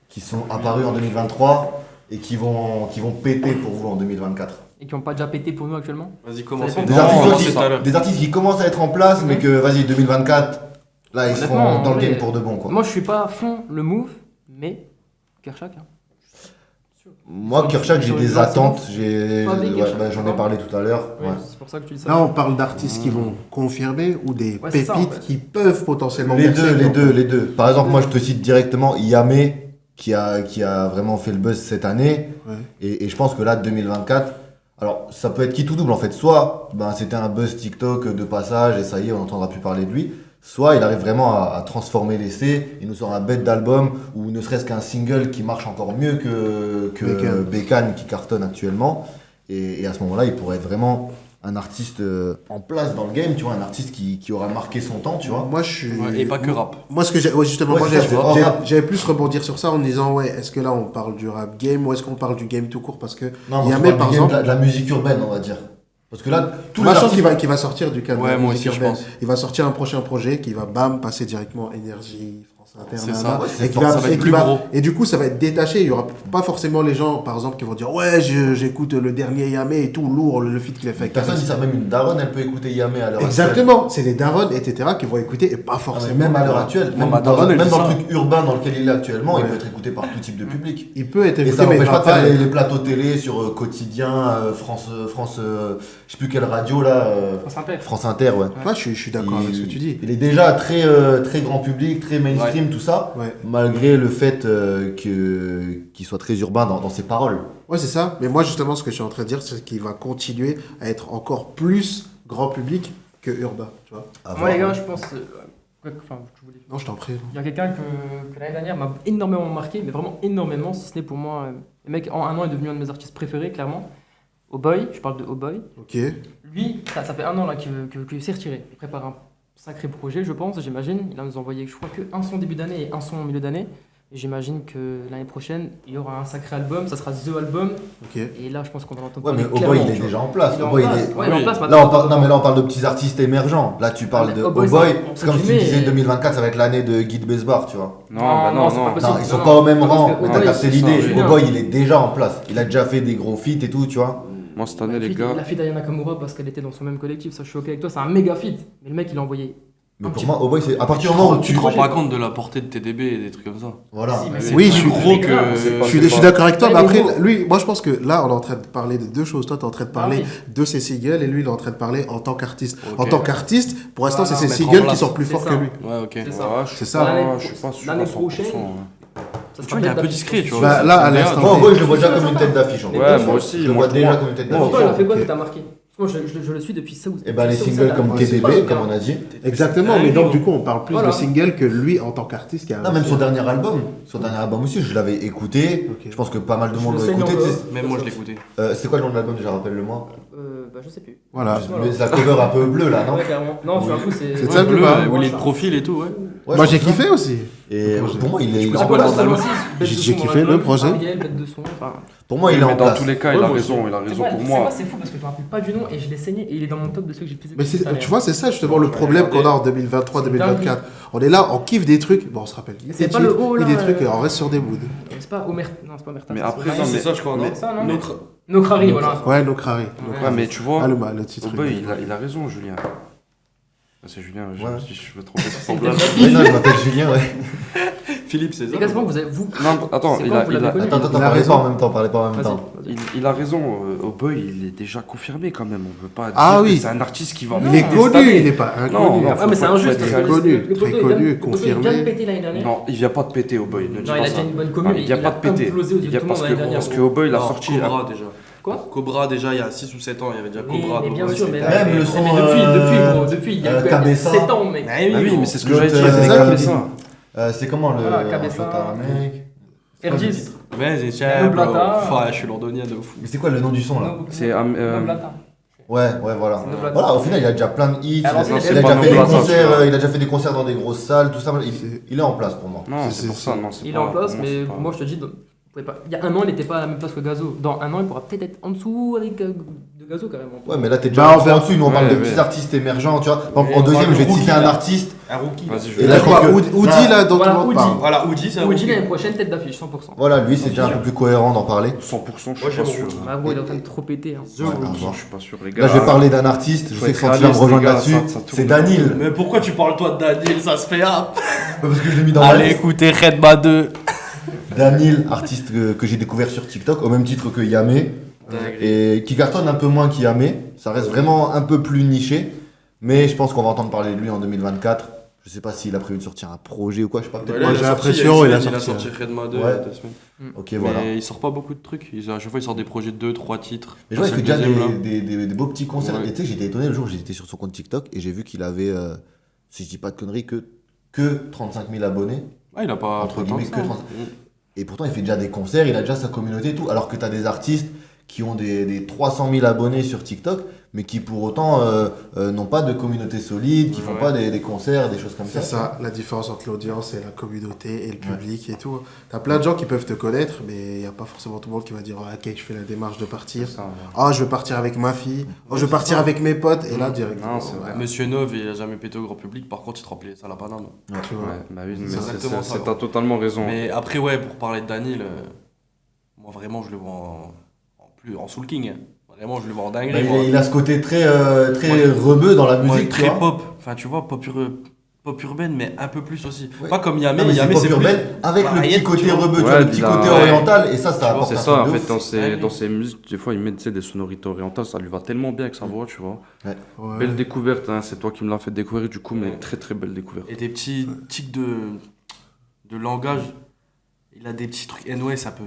qui sont apparus en 2023 et qui vont péter pour vous en 2024? Et qui n'ont pas déjà pété pour nous actuellement. Vas-y, commence. Ça dépend. Des, Non, artistes non, aussi- tout à l'heure. des artistes qui commencent à être en place, mais que vas-y, 2024, là, ils seront Honnêtement, dans le ouais. game pour de bon, quoi. Moi, je suis pas à fond le move, mais Kershak. Hein. Moi, Kershak, j'ai sur des une attentes. base, Ouais, Kershak, bah, j'en ai pardon. parlé tout à l'heure. Ouais, Ouais. c'est pour ça que tu dis ça. Là, on parle d'artistes qui vont confirmer ou des Ouais, c'est ça, en pépites fait. qui peuvent potentiellement Les percer, deux, les donc. deux, les deux. Par exemple, moi, je te cite directement Yamé, qui a vraiment fait le buzz cette année. Ouais. Et je pense que là, 2024, alors ça peut être qui tout double en fait. Soit ben, c'était un buzz TikTok de passage et ça y est, on n'entendra plus parler de lui. Soit il arrive vraiment à transformer l'essai, il nous sort un bête d'album ou ne serait-ce qu'un single qui marche encore mieux que Bécane. Bécane qui cartonne actuellement. Et à ce moment-là, il pourrait être vraiment un artiste en place dans le game, tu vois, un artiste qui aura marqué son temps, tu vois. Moi, je suis. Ouais, et pas que rap. Moi, ce que j'ai. Ouais, justement, Ouais, moi, c'est ça, c'est hors rap. j'avais plus rebondir sur ça en me disant, ouais, est-ce que là, on parle du rap game ou est-ce qu'on parle du game tout court? Parce que Non, moi, je Yamé, parle par du game, exemple. de la musique urbaine, on va dire. Parce que là, tous les Moi, je pense artistes... qu'il va sortir du cadre de Ouais, la moi musique aussi, je urbaine. pense. Il va sortir un prochain projet qui va, bam, passer directement Énergie, France Inter, C'est nana, ça. Ouais, c'est et qui fort, va, ça va et être qui plus va- gros. et du coup, ça va être détaché. Il y aura pas forcément les gens, par exemple, qui vont dire, ouais, j'écoute le dernier Yamé et tout, lourd, le feat qu'il a fait avec Personne Yamé. dit ça, même une daronne, elle peut écouter Yamé à l'heure actuelle. Exactement, c'est les darons, etc., qui vont écouter et pas Ah, mais forcément. même à l'heure actuelle, Non, même ma dans, daronne, elle même dit dans le ça. truc urbain dans lequel il est actuellement, il Ouais. peut être écouté par tout type de public. Il peut être Et écouté, ça mais il n'empêche va pas de faire pas. les plateaux télé sur Quotidien, France, je sais plus quelle radio là, France Inter. France Inter, ouais. Moi, je suis d'accord avec ce que tu dis. Il est déjà très, très grand public, très mainstream, tout ça, Ouais. malgré le fait qu'il soit très urbain dans ses paroles. Ouais, c'est ça. Mais moi, justement, ce que je suis en train de dire, c'est qu'il va continuer à être encore plus grand public que urbain. Tu vois. À Moi, les voir. gars, je pense. Enfin, je voulais- Non, je t'en prie. Il y a quelqu'un que l'année dernière m'a énormément marqué, mais vraiment énormément, si ce n'est pour moi. Le mec, en un an, est devenu un de mes artistes préférés, clairement. Oh Boy, je parle de Oh Boy. Ok. Lui, ça fait un an là qu'il s'est retiré. Il prépare un sacré projet, je pense, j'imagine. Il a nous envoyé, je crois, qu'un son début d'année et un son au milieu d'année. Et j'imagine que l'année prochaine, il y aura un sacré album, ça sera The Album. Ok. Et là, je pense qu'on va l'entendre Ouais, mais parler Oh Boy, clairement, il est tu vois. déjà en place. Il est Oh en Boy, il place. est- Ouais, il est en Oui. place Là, maintenant. non, mais là, on parle de petits artistes émergents. Là, tu parles Ah, mais de Oh Oh Boy, Boy. c'est C'est comme si tu entre disais guillemets- 2024, ça va être l'année de Guy de Besbar, tu vois. Non, bah non, c'est non. pas possible. Non, ils sont Non, pas au même non, rang, parce que mais Oh t'as Boy, capté c'est l'idée. ça, Oh Julien. Boy, il est déjà en place. Il a déjà fait des gros feats et tout, tu vois. Moi, cette année, les gars. La fille d'Ayana Nakamura parce qu'elle était dans son même collectif, ça je suis ok avec toi, c'est un méga feat. Mais le mec il a envoyé. Mais Un pour petit moi, Oh Boy, c'est à partir Tu du moment où tu tu. te rends pas compte de la portée de TDB et des trucs comme ça. Voilà. Si, mais C'est Oui, plus je suis- gros que. Je suis d'accord avec toi, Ouais, mais mais après, bon. lui, moi je pense que là, on est en train de parler de deux choses. Toi, tu es en train de parler Ah de ses singles et lui, il est en train de parler en tant qu'artiste. Ok. En tant qu'artiste, pour l'instant, Voilà, c'est ses mettre en singles qui place. sont plus C'est forts ça. que lui. Ouais, ok. C'est ça. Ouais, C'est ça. Je suis pas sûr. L'année à 100%, prochaine, ouais. Ça Tu sera vois, il est un tête peu d'affiche. discret, tu vois. Bah, là, à C'est l'instant Moi, en T. gros, je le vois déjà comme une tête d'affiche. en Mais gros. bien Ouais, sûr. moi aussi. Je le moi, vois déjà moi- comme une tête moi, d'affiche. Pourtant, il a fait quoi Ok. que t'as marqué? Moi, je le suis depuis ça. Et ben les singles comme TDB, comme on a dit. Exactement, mais donc du coup, on parle plus Voilà. de single que lui en tant qu'artiste qui a Non, même son dernier album. Son dernier album aussi, je l'avais écouté. Ok. Je pense que pas mal de Je monde le l'a saigne écouté. encore. tu sais. Même moi, je l'ai écouté. C'est quoi le nom de l'album déjà, rappelle-le-moi. Bah, je sais plus. Voilà. Mais c'est la cover un peu bleue là, non? Ouais, carrément. Non, tu m'en fous, c'est. C'est ça le bleu, bas. où il est de profil et tout, ouais. Ouais, Moi je j'ai pense kiffé aussi. Et pour moi, il est coup, en c'est quoi le place. nom de l'album J'ai kiffé le projet. Ariel, bête de son. Enfin, Pour moi, il est en Mais dans place. tous les cas, Ouais, il a moi raison. Il a c'est raison quoi, pour c'est moi. quoi, c'est fou parce que je me rappelle pas du nom et je l'ai saigné et il est dans mon top de ceux que j'ai plus Mais écoutés. cette année. tu vois, c'est ça justement le problème qu'on a en 2023-2024. On est là, on kiffe des trucs. Bon, on se rappelle. Il y a C'est des pas le titres, haut, il y a là, des trucs, on reste sur des moods. C'est pas Omer. Non, c'est pas Omerta. Mais c'est après, Omer- non, C'est mais- ça, je crois, non mais- ça, non Notre. Nokrari, voilà. Ouais, Nokrari. Ouais, mais tu vois, Le titre. oh boy, il a raison, Julien. Ah, c'est Julien, je Ouais. me suis dit, je me trompais de C'est semblable. peut-être Oui, non, je m'appelle Julien, ouais. Philippe, c'est ça. Les gars, c'est bon, vous avez. Vous. Non, attends, C'est il quand a, vous il l'avez a- connu Attends, Il a parlez raison. pas en même temps, parlez pas en même Vas-y, temps. vas-y. il a raison. Oh boy, il est déjà confirmé quand même. On peut pas Ah dire oui. que c'est un artiste qui va. Il est monter cette connu, année. il n'est pas inconnu. Non, Ouais, mais c'est injuste. Très parce que connu, le très poteau, il connu, vient- le poteau, il vient de confirmé. péter l'année dernière. Non, il vient pas de péter, oh boy. Ne dis Non, pas il a ça. déjà une bonne Non, commune. il vient pas de péter. implosé aux yeux Il de vient tout le monde parce que l'année dernière. parce que oh boy, il a Non, sorti. Cobra déjà. Quoi Cobra déjà, il y a 6 ou 7 ans, il y avait déjà Mais Cobra. donc bien ouais, sûr, c'est mais pas- Même le mais son, depuis, il y a eu Cabessa. 7 ans, mec. Ah Ah oui, mais c'est ce que L'autre, j'allais dire. c'est C'est ça comme qui ça. C'est comment le. Voilà, Cabessa. T'as un mec. R10. Mais c'est No cher, bro. Blata. Ouais, je suis londonien de fou. Mais c'est quoi le nom du son là? C'est, No Blata. Ouais, voilà. C'est No Blata. Voilà, au final, il a déjà plein de hits. Alors, il a c'est déjà pas fait No des Blata, concerts. celui-là. Il a déjà fait des concerts dans des grosses salles, tout ça. Il est en place pour moi. Non, C'est- c'est pour c'est- ça. Non, c'est Il est pas- en place, pour mais c'est pas- moi je te dis, il y a un an, il n'était pas à la même place que Gazo. Dans un an, il pourra peut-être être en dessous avec de Gazo carrément. Ouais, mais là, t'es Bah, déjà on un peu verra. en dessus. Nous, on parle Ouais, de petits ouais. artistes émergents, tu vois. Par exemple, Et en on deuxième, parle je vais de te citer rookie, un là. artiste. Un rookie. Vas-y, je Et vais. là, Là, quoi, que- Oudi, là, dont Voilà, tout le monde Oudi. parle. Voilà, Oudi, c'est un Oudi rookie. l'année prochaine, tête d'affiche, 100%. Voilà, lui, c'est déjà un peu plus cohérent d'en parler. 100%, je Moi, suis pas j'ai sûr. mon- Bah, gros, il est en train de trop péter. Hein. Je suis pas sûr, les gars. Là, je vais parler d'un artiste. Je Faut sais que être Santi va me réaliste, rejoindre les gars, là-dessus. ça tourne. C'est Danil. Mais pourquoi tu parles toi de Daniel? Ça se fait up. Parce que je l'ai mis dans ma Allez liste. écoutez Redma 2. Danil, artiste que j'ai découvert sur TikTok, au même titre que Yamé. Et qui cartonne un peu moins qu'Yamé. Ça reste vraiment un peu plus niché. Mais je pense qu'on va entendre parler de lui en 2024. Je sais pas s'il a prévu de sortir un projet ou quoi, je sais pas. Peut-être. Moi, j'ai l'impression, il a il a sorti, sorti Redma 2 Ouais. il y a 2 semaines. Ok, voilà. Mais il sort pas beaucoup de trucs. À chaque fois, il sort des projets de 2-3 titres. Mais je vois, il C'est fait le déjà deuxième, là. des beaux petits concerts. Ouais. Et tu sais, j'étais étonné le jour où j'étais sur son compte TikTok et j'ai vu qu'il avait, si je dis pas de conneries, que 35 000 abonnés. Ah, il a pas Entre trop de temps. guillemets, que 30. Et pourtant, il fait déjà des concerts, il a déjà sa communauté et tout. Alors que tu as des artistes qui ont des 300 000 abonnés sur TikTok, mais qui pour autant n'ont pas de communauté solide, qui font Ouais. pas des concerts, des choses comme C'est ça. ça, la différence entre l'audience et la communauté et le public et tout. T'as plein de gens qui peuvent te connaître, mais il n'y a pas forcément tout le monde qui va dire ah, ok, je fais la démarche de partir. Ça, ouais. Ah, je veux partir avec ma fille. Oh, je veux partir avec mes potes. Et là, directement. Non, c'est vrai. Monsieur Nov, il a jamais pété au grand public. Par contre, il te remplit ça la banane. Tu vois. Ouais, bah oui, mais C'est exactement ça, t'as totalement raison. Mais après, ouais, pour parler de Daniel, moi vraiment, je le vois en Soul King. Vraiment, je le vois en Bah, dinguerie. moi. il a ce côté très Moi, rebeu dans la Moi, musique. tu très vois. pop. Enfin, tu vois, pop urbaine, mais un peu plus aussi. Ouais. Pas comme Non, Yamé. mais c'est Yamé, pop c'est urbaine plus. avec Bah, le petit Hayek, côté tu vois. rebeu, tu Ouais, vois, le petit il a- côté ouais. oriental, et ça vois, apporte C'est un ça, truc en de fait, ouf. dans ses musiques, des fois, il met tu sais, des sonorités orientales, ça lui va tellement bien avec sa voix, tu vois. Ouais. Belle découverte, hein, c'est toi qui me l'as fait découvrir, du coup, mais Ouais. très très belle découverte. Et des petits tics de langage. Il a des petits trucs NOS un peu.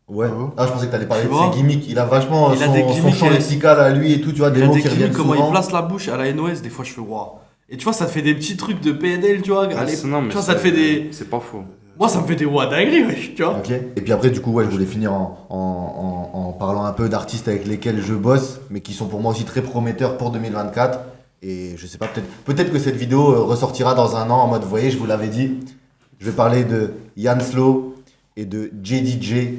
Ouais. Ah bon Ah, je pensais que t'allais parler Tu de vois, ses gimmicks. Il a vachement il a son, des son gimmicks champ et- lexical à lui et tout, tu vois, des Il a mots des qui reviennent gimmicks, comment il souvent. place la bouche à la NOS, des fois je fais waouh. Et tu vois, ça te fait des petits trucs de PNL, tu vois. Allez, Non, mais tu vois, ça te fait des. C'est pas faux. Moi, ça me fait des waouh dingueries, wesh, tu vois. Ok. Et puis après, du coup, ouais, je voulais finir en parlant un peu d'artistes avec lesquels je bosse, mais qui sont pour moi aussi très prometteurs pour 2024. Et je sais pas, peut-être que cette vidéo ressortira dans un an en mode, vous voyez, je vous l'avais dit. Je vais parler de Yann Slow et de JDJ.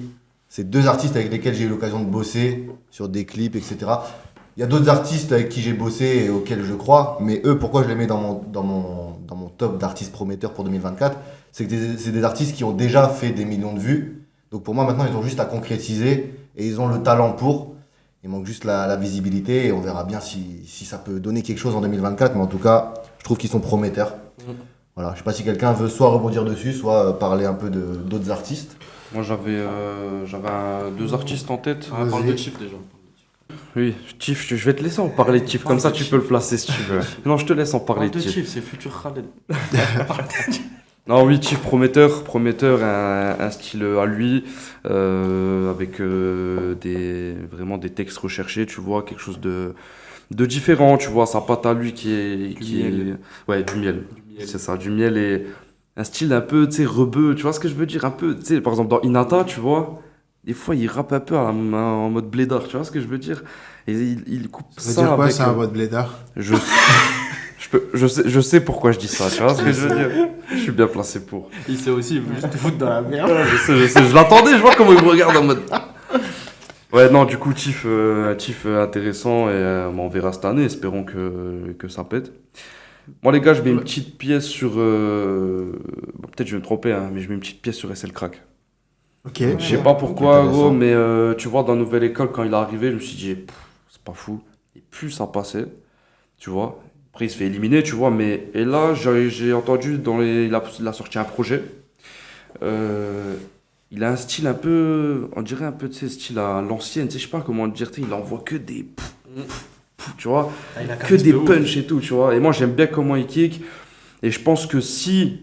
C'est deux artistes avec lesquels j'ai eu l'occasion de bosser sur des clips, etc. Il y a d'autres artistes avec qui j'ai bossé et auxquels je crois, mais eux, pourquoi je les mets dans mon top d'artistes prometteurs pour 2024, c'est que c'est des artistes qui ont déjà fait des millions de vues. Donc pour moi, maintenant, ils ont juste à concrétiser et ils ont le talent pour. Il manque juste la visibilité et on verra bien si ça peut donner quelque chose en 2024. Mais en tout cas, je trouve qu'ils sont prometteurs. Voilà, je sais pas si quelqu'un veut soit rebondir dessus, soit parler un peu d'autres artistes. Moi, j'avais deux artistes en tête. On parle de Chief déjà. Oui, Chief, je vais te laisser en parler de Chief, comme ça tu peux le placer si tu veux. Non, je te laisse en parler Parle de de Chief. Chief, c'est futur Khaled. Non, oui, Chief prometteur, un style à lui, avec vraiment des textes recherchés, tu vois, quelque chose de différent, tu vois, sa patte à lui ouais, du miel, c'est ça, du miel et un style un peu, tu sais, rebeu, tu vois ce que je veux dire, un peu, tu sais, par exemple dans Inata, tu vois, des fois il rappe un peu en mode blédard, tu vois ce que je veux dire, et il coupe Ça veut ça dire quoi, avec... c'est un mode blédard? je sais pourquoi je dis ça, tu vois ce que je veux dire, je suis bien placé pour... Il sait aussi, il veut juste te foutre dans la merde. Je sais, je l'attendais, je vois comment il me regarde en mode. Ouais, non, du coup, Chief intéressant et on verra cette année, espérons que ça pète. Moi, les gars, je mets une petite pièce sur. Bon, peut-être je vais me tromper, hein, mais je mets une petite pièce sur SL Crack. Ok. Je sais pas pourquoi, Intéressant. gros, mais tu vois, dans Nouvelle École, quand il est arrivé, je me suis dit, c'est pas fou. Et plus ça passait, tu vois. Après, il se fait éliminer, tu vois, mais. Et là, j'ai entendu, il a sorti un projet. Il a un style un peu, on dirait un peu, tu sais, style à l'ancienne, tu sais, je sais pas comment dire, tu sais, il envoie que des, tu vois, que des punch et tout, tu vois. Et moi, j'aime bien comment il kick. Et je pense que si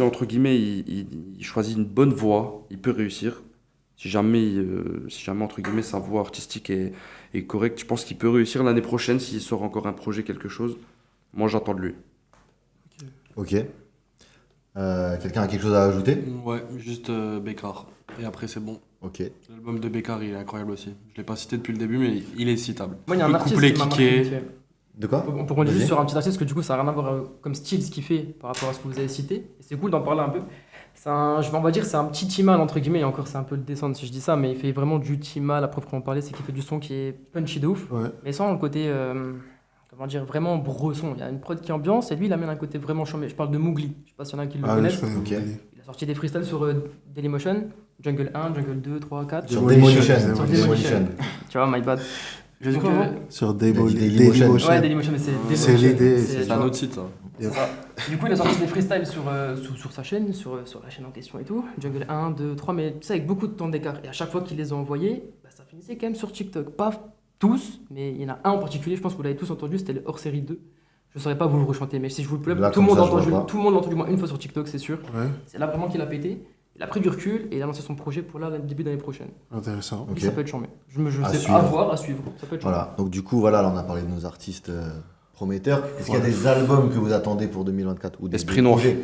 entre guillemets, il choisit une bonne voie, il peut réussir. Si jamais, entre guillemets, sa voie artistique est correcte, je pense qu'il peut réussir l'année prochaine s'il sort encore un projet, quelque chose. Moi, j'attends de lui. Ok. Quelqu'un a quelque chose à ajouter? Ouais, juste Bécard. Et après, c'est bon. Ok. L'album de Bécard, il est incroyable aussi. Je l'ai pas cité depuis le début, mais il est citable. Moi, il y a un Le artiste couplet qui m'a kické. marqué. De quoi? On peut revenir Vas-y. juste sur un petit artiste, parce que du coup, ça n'a rien à voir comme style, ce qu'il fait par rapport à ce que vous avez cité. Et c'est cool d'en parler un peu. On va dire, c'est un petit Timal, entre guillemets, et encore, c'est un peu le descendre si je dis ça, mais il fait vraiment du Timal, à proprement parler, c'est qu'il fait du son qui est punchy de ouf, Ouais. mais sans le côté, comment dire, vraiment bresson. Il y a une prod qui ambiance, et lui, il amène un côté vraiment chambé. Je parle de Mougli, je sais pas s'il y en a qui le Ah oui, connaissent. je connais. Ok. Il a sorti des freestyles sur Dailymotion, Jungle 1, Jungle 2, 3, 4. Sur Demolition. Demolition. Sur Demolition. Tu vois, my bad. Je dis Donc, quoi, Sur Il a dit Dailymotion. Dailymotion. Ouais, Dailymotion, mais c'est C'est Dailymotion. l'idée, C'est tu un vois. autre site, ça. Du coup, il a sorti des freestyles sur sa chaîne, sur la chaîne en question et tout. Jungle 1, 2, 3, mais tu sais, avec beaucoup de temps d'écart. Et à chaque fois qu'il les a envoyés, bah, ça finissait quand même sur TikTok. Pas tous, mais il y en a un en particulier, je pense que vous l'avez tous entendu, c'était le hors-série 2. Je ne saurais pas vous le rechanter, mais si je vous le plais, Là, tout le comme monde ça, l'a je vois entendu, pas. tout le monde l'a entendu moins une fois sur TikTok, c'est sûr. Ouais, C'est là vraiment qu'il a pété. Il a pris du recul et il a lancé son projet pour là, le début d'année prochaine. intéressant. Ok. Et ça peut être chambé. Je À sais suivre. à voir, à suivre. Ça peut être chambé. Voilà. Donc, du coup, voilà, là, on a parlé de nos artistes prometteurs. Est-ce qu'il y a des albums que vous attendez pour 2024 ou des Esprit Noir. projets?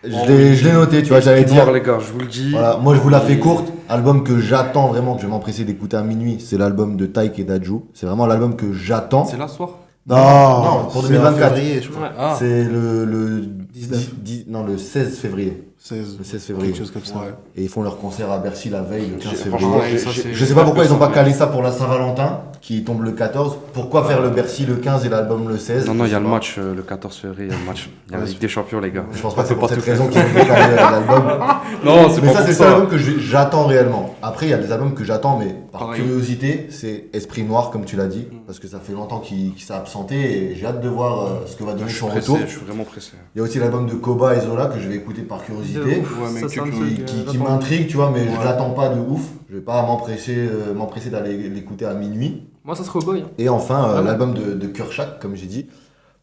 Je l'ai noté, tu vois, j'allais Esprit noir, dire. les gars, je vous le dis. Voilà, moi je vous la fais courte. Album que j'attends vraiment, que je vais m'empresser d'écouter à minuit, c'est l'album de Taïk et Dadju. C'est vraiment l'album que j'attends. C'est là ce soir. Non, pour c'est 2024. en février, je crois. Ouais. Ah, C'est le 19. non, le 16 février. 16. Le 16 février. Quelque chose comme ça. Ouais. Et ils font leur concert à Bercy la veille, le 15 franchement, février. ça, c'est- Je sais pas pourquoi ils ont pas ça, calé ça pour la Saint-Valentin, qui tombe le 14. Pourquoi faire le Bercy le 15 et l'album le 16? Non, il y Je a sais le pas. match le 14 février, il y a le match. Il y a la Ouais, Ligue des Champions, les gars. Je pense pas que c'est On peut pour pas cette tout faire. raison qu'ils ont décalé l'album. Non, c'est Mais pas ça, pour c'est ça. l'album que j'attends réellement. Après, il y a des albums que j'attends, mais par Pareil. curiosité, c'est Esprit Noir, comme tu l'as dit, parce que ça fait longtemps qu'il s'est absenté et j'ai hâte de voir ce que va donner Je suis son pressé, retour. je suis vraiment pressé. Il y a aussi l'album de Koba et Zola que je vais écouter par De curiosité, ouf, Ouais, mais ça, que- c'est un qui- truc, qui j'attends. m'intrigue, tu vois, mais je Ouais. l'attends pas de ouf. Je vais pas m'empresser d'aller l'écouter à minuit. Moi, ça serait au boy. Et enfin, Ah ouais. l'album de Kershak, comme j'ai dit,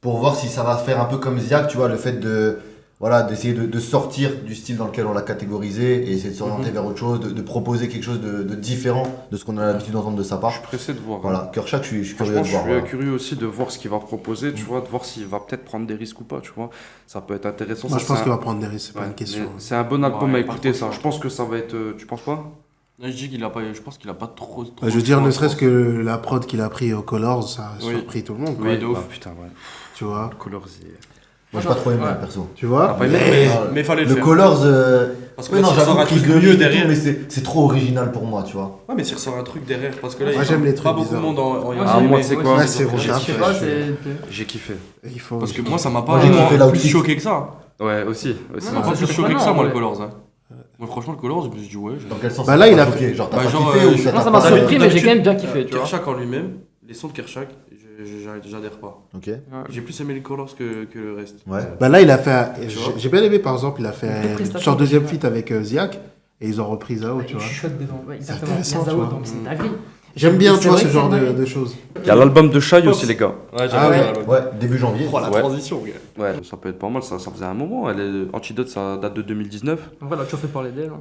pour voir si ça va faire un peu comme Ziak, tu vois, le fait de voilà, d'essayer de sortir du style dans lequel on l'a catégorisé et essayer de s'orienter vers autre chose, de proposer quelque chose de différent de ce qu'on a l'habitude d'entendre de sa Je part. suis pressé de voir. Voilà, Kershak, je suis curieux Franchement, de je voir. suis voilà. curieux aussi de voir ce qu'il va proposer, tu vois, de voir s'il va peut-être prendre des risques ou pas, tu vois. Ça peut être intéressant. Moi, ça, je pense c'est qu'il un- va prendre des risques, c'est pas Ouais, une question. mais c'est un bon album Ouais, à pas écouter, trop ça. de Je choix. pense que ça va être. Tu penses pas? Là, je dis qu'il a pas, je pense qu'il a pas trop. Bah, je veux dire, ne serait-ce que la prod qu'il a pris au Colors, ça a Oui. surpris tout le monde, quoi. Oui, de ouf. Ah, putain, ouais. Tu vois. Colors, c'est- Moi, j'ai pas trop aimé, Ouais. perso. Tu vois. T'as pas aimé? Mais fallait le Le faire. Colors, Parce que ouais, là, non, s'il j'avoue, sort un prise truc de mieux risque et derrière. tout, mais c'est trop original pour moi, tu vois. Ouais, mais s'il ressort un truc derrière, parce que là, Moi, il y a j'aime les pas trucs beaucoup de bizarres. monde en Moi, Ah, j'ai moi, aimé, c'est moi quoi? aussi. Ouais, c'est Je Rochard, sais ouais, pas, je- c'est. J'ai kiffé. Il faut. Parce que moi, ça m'a Moi, pas j'ai kiffé l'outfit. plus choqué que ça. Ouais, aussi. Non, Ça non, m'a pas c'est plus choqué que ça, surprenant, moi, le ouais. Colors. Hein. Moi, franchement, le Colors, je me suis dit, ouais. Dans quel sens Bah, ça là, t'a il pas a choqué fait- Genre, t'as Bah, pas genre, kiffé ou je- ça Non, t'a ça m'a pas surpris, mais j'ai d'habitude, quand même bien kiffé, tu vois. Kershak en lui-même, les sons de Kershak, j'adhère pas. Ok, J'ai plus aimé les Colors que le reste. ouais. Bah là, il a fait. Tu vois. J'ai bien aimé, par exemple, il a Des fait prestations sur deuxième originales. feat avec Ziak et ils ont repris Zao, tu Je vois. chuchote dedans, ouais, exactement. intéressant, Zao, tu vois. donc c'est une dinguerie. J'aime bien, C'est tu vois, vrai ce que genre c'est vrai. de choses. Il y a l'album de Shai aussi, les gars. Ouais, Ah ouais. Ouais, début janvier. Oh, la Ouais. transition, gars. Ouais, ça peut être pas mal, ça faisait un moment. Antidote, ça date de 2019. Voilà, tu as fait parler d'elle. Hein.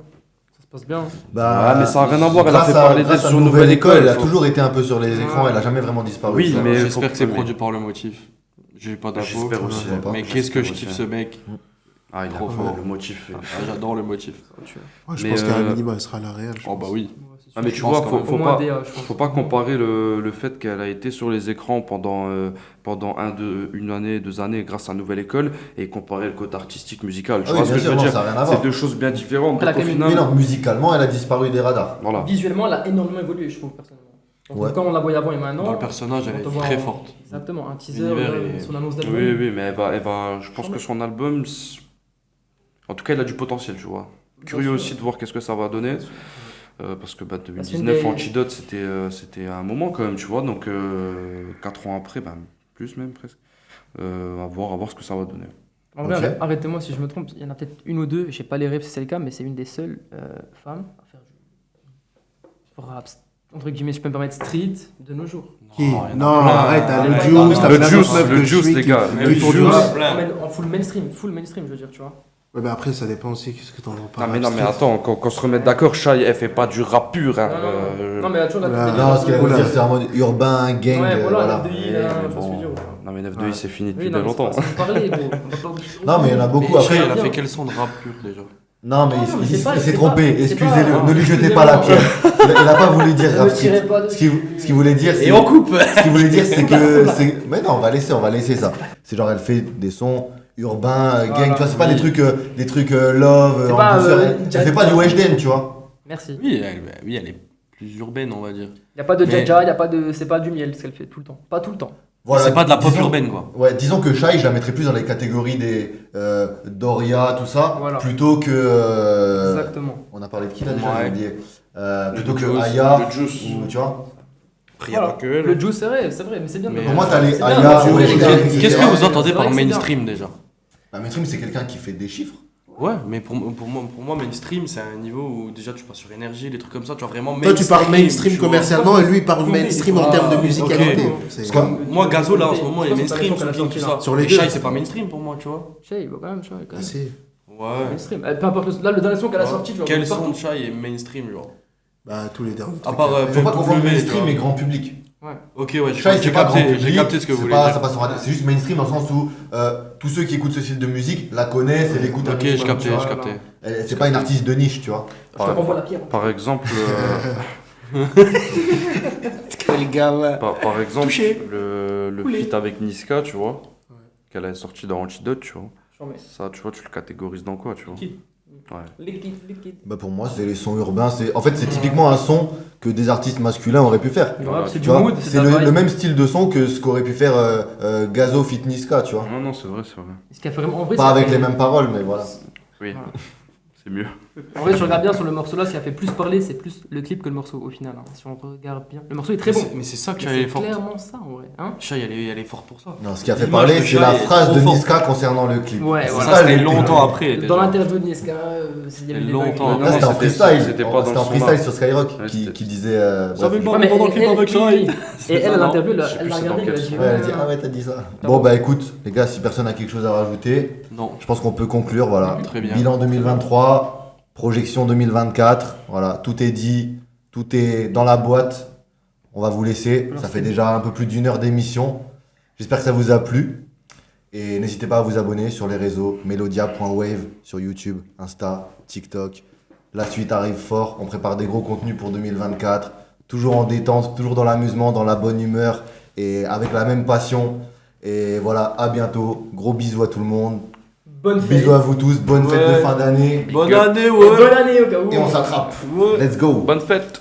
Ça se passe bien. Bah, Ouais, mais ça a rien à voir, elle a grâce fait parler grâce d'elle à sur Nouvelle École. Elle a faut- toujours été un peu sur les écrans, Ouais. elle a jamais vraiment disparu. Oui, ça. mais J'espère que c'est mais- produit par le motif. J'ai pas d'infos. J'espère aussi. Je sais pas. Mais qu'est-ce que je J'espère kiffe aussi. ce mec. Ah, il a Trop fait fort. le motif. Ah, j'adore le motif. Ouais, je Mais, pense qu'à euh, minima, elle sera à la Real. je Oh pense. bah oui. Ah, mais Je tu pense vois, quand faut, même. faut Au moins pas, DA, je pense. faut pas comparer le fait qu'elle a été sur les écrans pendant une année, 2 années grâce à Nouvelle École et comparer le côté artistique musical. Tu Ah vois oui, ce bien que je sûr, veux non, dire? ça n'a rien à C'est voir. deux choses bien différentes. Elle a Donc, au quand même Mais final, non, musicalement, elle a disparu des radars. voilà. Visuellement, elle a énormément évolué, je trouve, personnellement. Donc, Ouais. Quand on la voyait avant et maintenant. Dans le personnage, elle on te est voit très en- forte. Exactement, un teaser, L'univers son annonce d'album. Oui, oui, mais je pense Chambé. que son album, en tout cas, il a du potentiel, tu vois. Curieux sûr. aussi de voir qu'est-ce que ça va donner. Parce que c'est une 2019, des- Antidote, c'était un moment quand même, tu vois. Donc, 4 ans après, plus même presque. À voir ce que ça va donner. En vrai, Ok. arrêtez-moi si je me trompe, il y en a peut-être une ou deux, je sais pas les rêves si c'est le cas, mais c'est une des seules femmes à faire du rap, entre guillemets, je peux me permettre, street de nos jours. Qui il y en a Non, plein. arrête, t'as le Ouais, Juice, t'as Le plein Juice, d'autres le meufs Juice, que je les suis gars. qui- Mais qui oui, font du Juice. rap. En full mainstream, je veux dire, tu vois. Ouais, mais après, ça dépend aussi qu'est-ce que t'en entends par Ah, mais rap non, mais street. attends, qu'on se remette d'accord, Shai, elle fait pas du rap pur. Hein, Non, mais elle a toujours la Oula. petite Non, ce qu'elle veut Oula. dire, c'est en mode urbain, gang. Ouais, voilà, voilà. FDI, Ouais, là, mais tu vois ce que je veux dire. Non, mais 9-2, Ouais. c'est fini depuis Oui, non, bien mais c'est longtemps. pas sans parler, gros. Non, mais il y en a beaucoup Mais après. Shai, elle a bien. fait quel son de rap pur déjà? Non, mais Non, mais il c'est pas- s'est c'est trompé, pas- c'est excusez-le, pas- ne lui jetez pas la pierre. Il a pas voulu dire Ne rap me tirez street. pas dessus. Ce qu'il voulait dire, c'est. coupe. Ce qu'il voulait dire, c'est que. Mais non, on va laisser ça. C'est genre, elle fait des sons urbains, gang, Voilà. tu vois, c'est pas des trucs love, C'est en pas, douceur. euh, Elle fait pas du Weshden, tu vois. Merci. Oui, elle est plus urbaine, on va dire. Il n'y a pas de Mais- Jaja, c'est pas du miel ce qu'elle fait tout le temps. Pas tout le temps. Voilà, C'est pas de la pop disons- urbaine, quoi. Ouais, disons que Shai, je la mettrais plus dans les catégories des Doria, tout ça, Voilà. plutôt que. Exactement. On a parlé de qui là déjà, Ouais. j'ai oublié. Plutôt que Juice, Aya, le Juice. ou, tu vois. Après, y a Voilà. pas que elle. Le juice, c'est vrai, mais c'est bien. Mais Pour moi, t'as les C'est bien, Aya, mais Weshden, c'est- etc. Qu'est-ce que vous entendez C'est vrai par que c'est bien. mainstream déjà? Bah, mainstream, c'est quelqu'un qui fait des chiffres. Ouais, mais pour moi, mainstream, c'est un niveau où déjà tu passes sur énergie, des trucs comme ça, tu vois vraiment Toi, tu parles mainstream tu vois. commercialement et lui, il parle Oui, mainstream en ah, termes de ok. musicalité. Ok. C'est- Comme- Moi, Gazo, là, en ce moment, il est Je pense que mainstream, t'as Soulking, tout raison, ça. sur les Mais deux. Shai, c'est pas mainstream pour moi, tu vois. Shay, il va quand même, Shay, quand Ah, même. si. Ouais. Mainstream. Peu importe, là, le dernier son qu'elle a sorti, tu vois. Quel partout. son de Shai est mainstream, genre? Bah, tous les derniers. À trucs part, qu'elle fait. Faut pas confondre W, mainstream tu et vois. grand public. Ok, ouais, Shai, c'est pas grand public. j'ai capté ce que vous c'est voulez pas, dire. ça passe en radio. C'est juste mainstream dans le sens où tous ceux qui écoutent ce style de musique la connaissent et l'écoutent un Ok, minimum, je captais, tu vois. je captais. C'est pas une artiste de niche, tu vois. Je te renvoie la pierre. Par exemple, Quel gamin. par exemple Touché. le Coulé. feat avec Niska, tu vois, qu'elle a sorti dans Antidote, tu vois. J'en mets. Ça, tu vois, tu le catégorises dans quoi, tu vois? Liquide. Ouais. Liquide. Bah pour moi, c'est les sons urbains. En fait, c'est typiquement un son que des artistes masculins auraient pu faire. Le rap, c'est Tu du vois, mood, c'est de la le vibe. même style de son que ce qu'aurait pu faire Gazo Fit Niska, tu vois. Non, c'est vrai, c'est vrai. Ce qui a fait vraiment. En vrai, Pas ça avec fait- les mêmes paroles, mais voilà. Oui, Voilà. c'est mieux. En vrai, si on regarde bien sur le morceau là, ce qui a fait plus parler, c'est plus le clip que le morceau au final. Hein. Si on regarde bien. Le morceau est très bon. Mais c'est ça que Mais Shai est C'est forte. clairement ça en vrai. Hein Shai, elle est forte pour ça. Non, ce qui a fait L'image parler, de c'est Shai la est phrase trop de forte. Niska concernant le clip. Ouais, C'est voilà. ça, Ça, c'était le- longtemps après. déjà. Dans l'interview de Niska, il y avait des longtemps. dingueries. Là, c'était en c'était- freestyle. c'était pas dans C'était en le son, là. freestyle sur Skyrock Ouais, qui c'était- disait. Ça veut bref. pas Ouais, mais dans le clip avec Shai. Et elle, à l'interview, Je sais elle plus l'a c'est dans regardé, elle a quel dit son. Ouais, elle a dit, ah ouais, t'as dit ça. Bon, bah écoute, les gars, si personne a quelque chose à rajouter, Non. je pense qu'on peut conclure. Voilà. Très bien. Bilan 2023, projection 2024. Voilà, tout est dit, tout est dans la boîte. On va vous laisser. Ça fait déjà un peu plus d'une heure d'émission. J'espère que ça vous a plu. Et n'hésitez pas à vous abonner sur les réseaux melodia.wave sur YouTube, Insta, TikTok. La suite arrive fort. On prépare des gros contenus pour 2024. Toujours en détente, toujours dans l'amusement, dans la bonne humeur et avec la même passion. Et voilà, à bientôt. Gros bisous à tout le monde. Bonne fête. Bisous à vous tous. Bonne fête de Ouais. fin d'année. Bonne année, Et ouais. bonne année au cas où. Et on s'attrape. Ouais. Let's go. Bonne fête!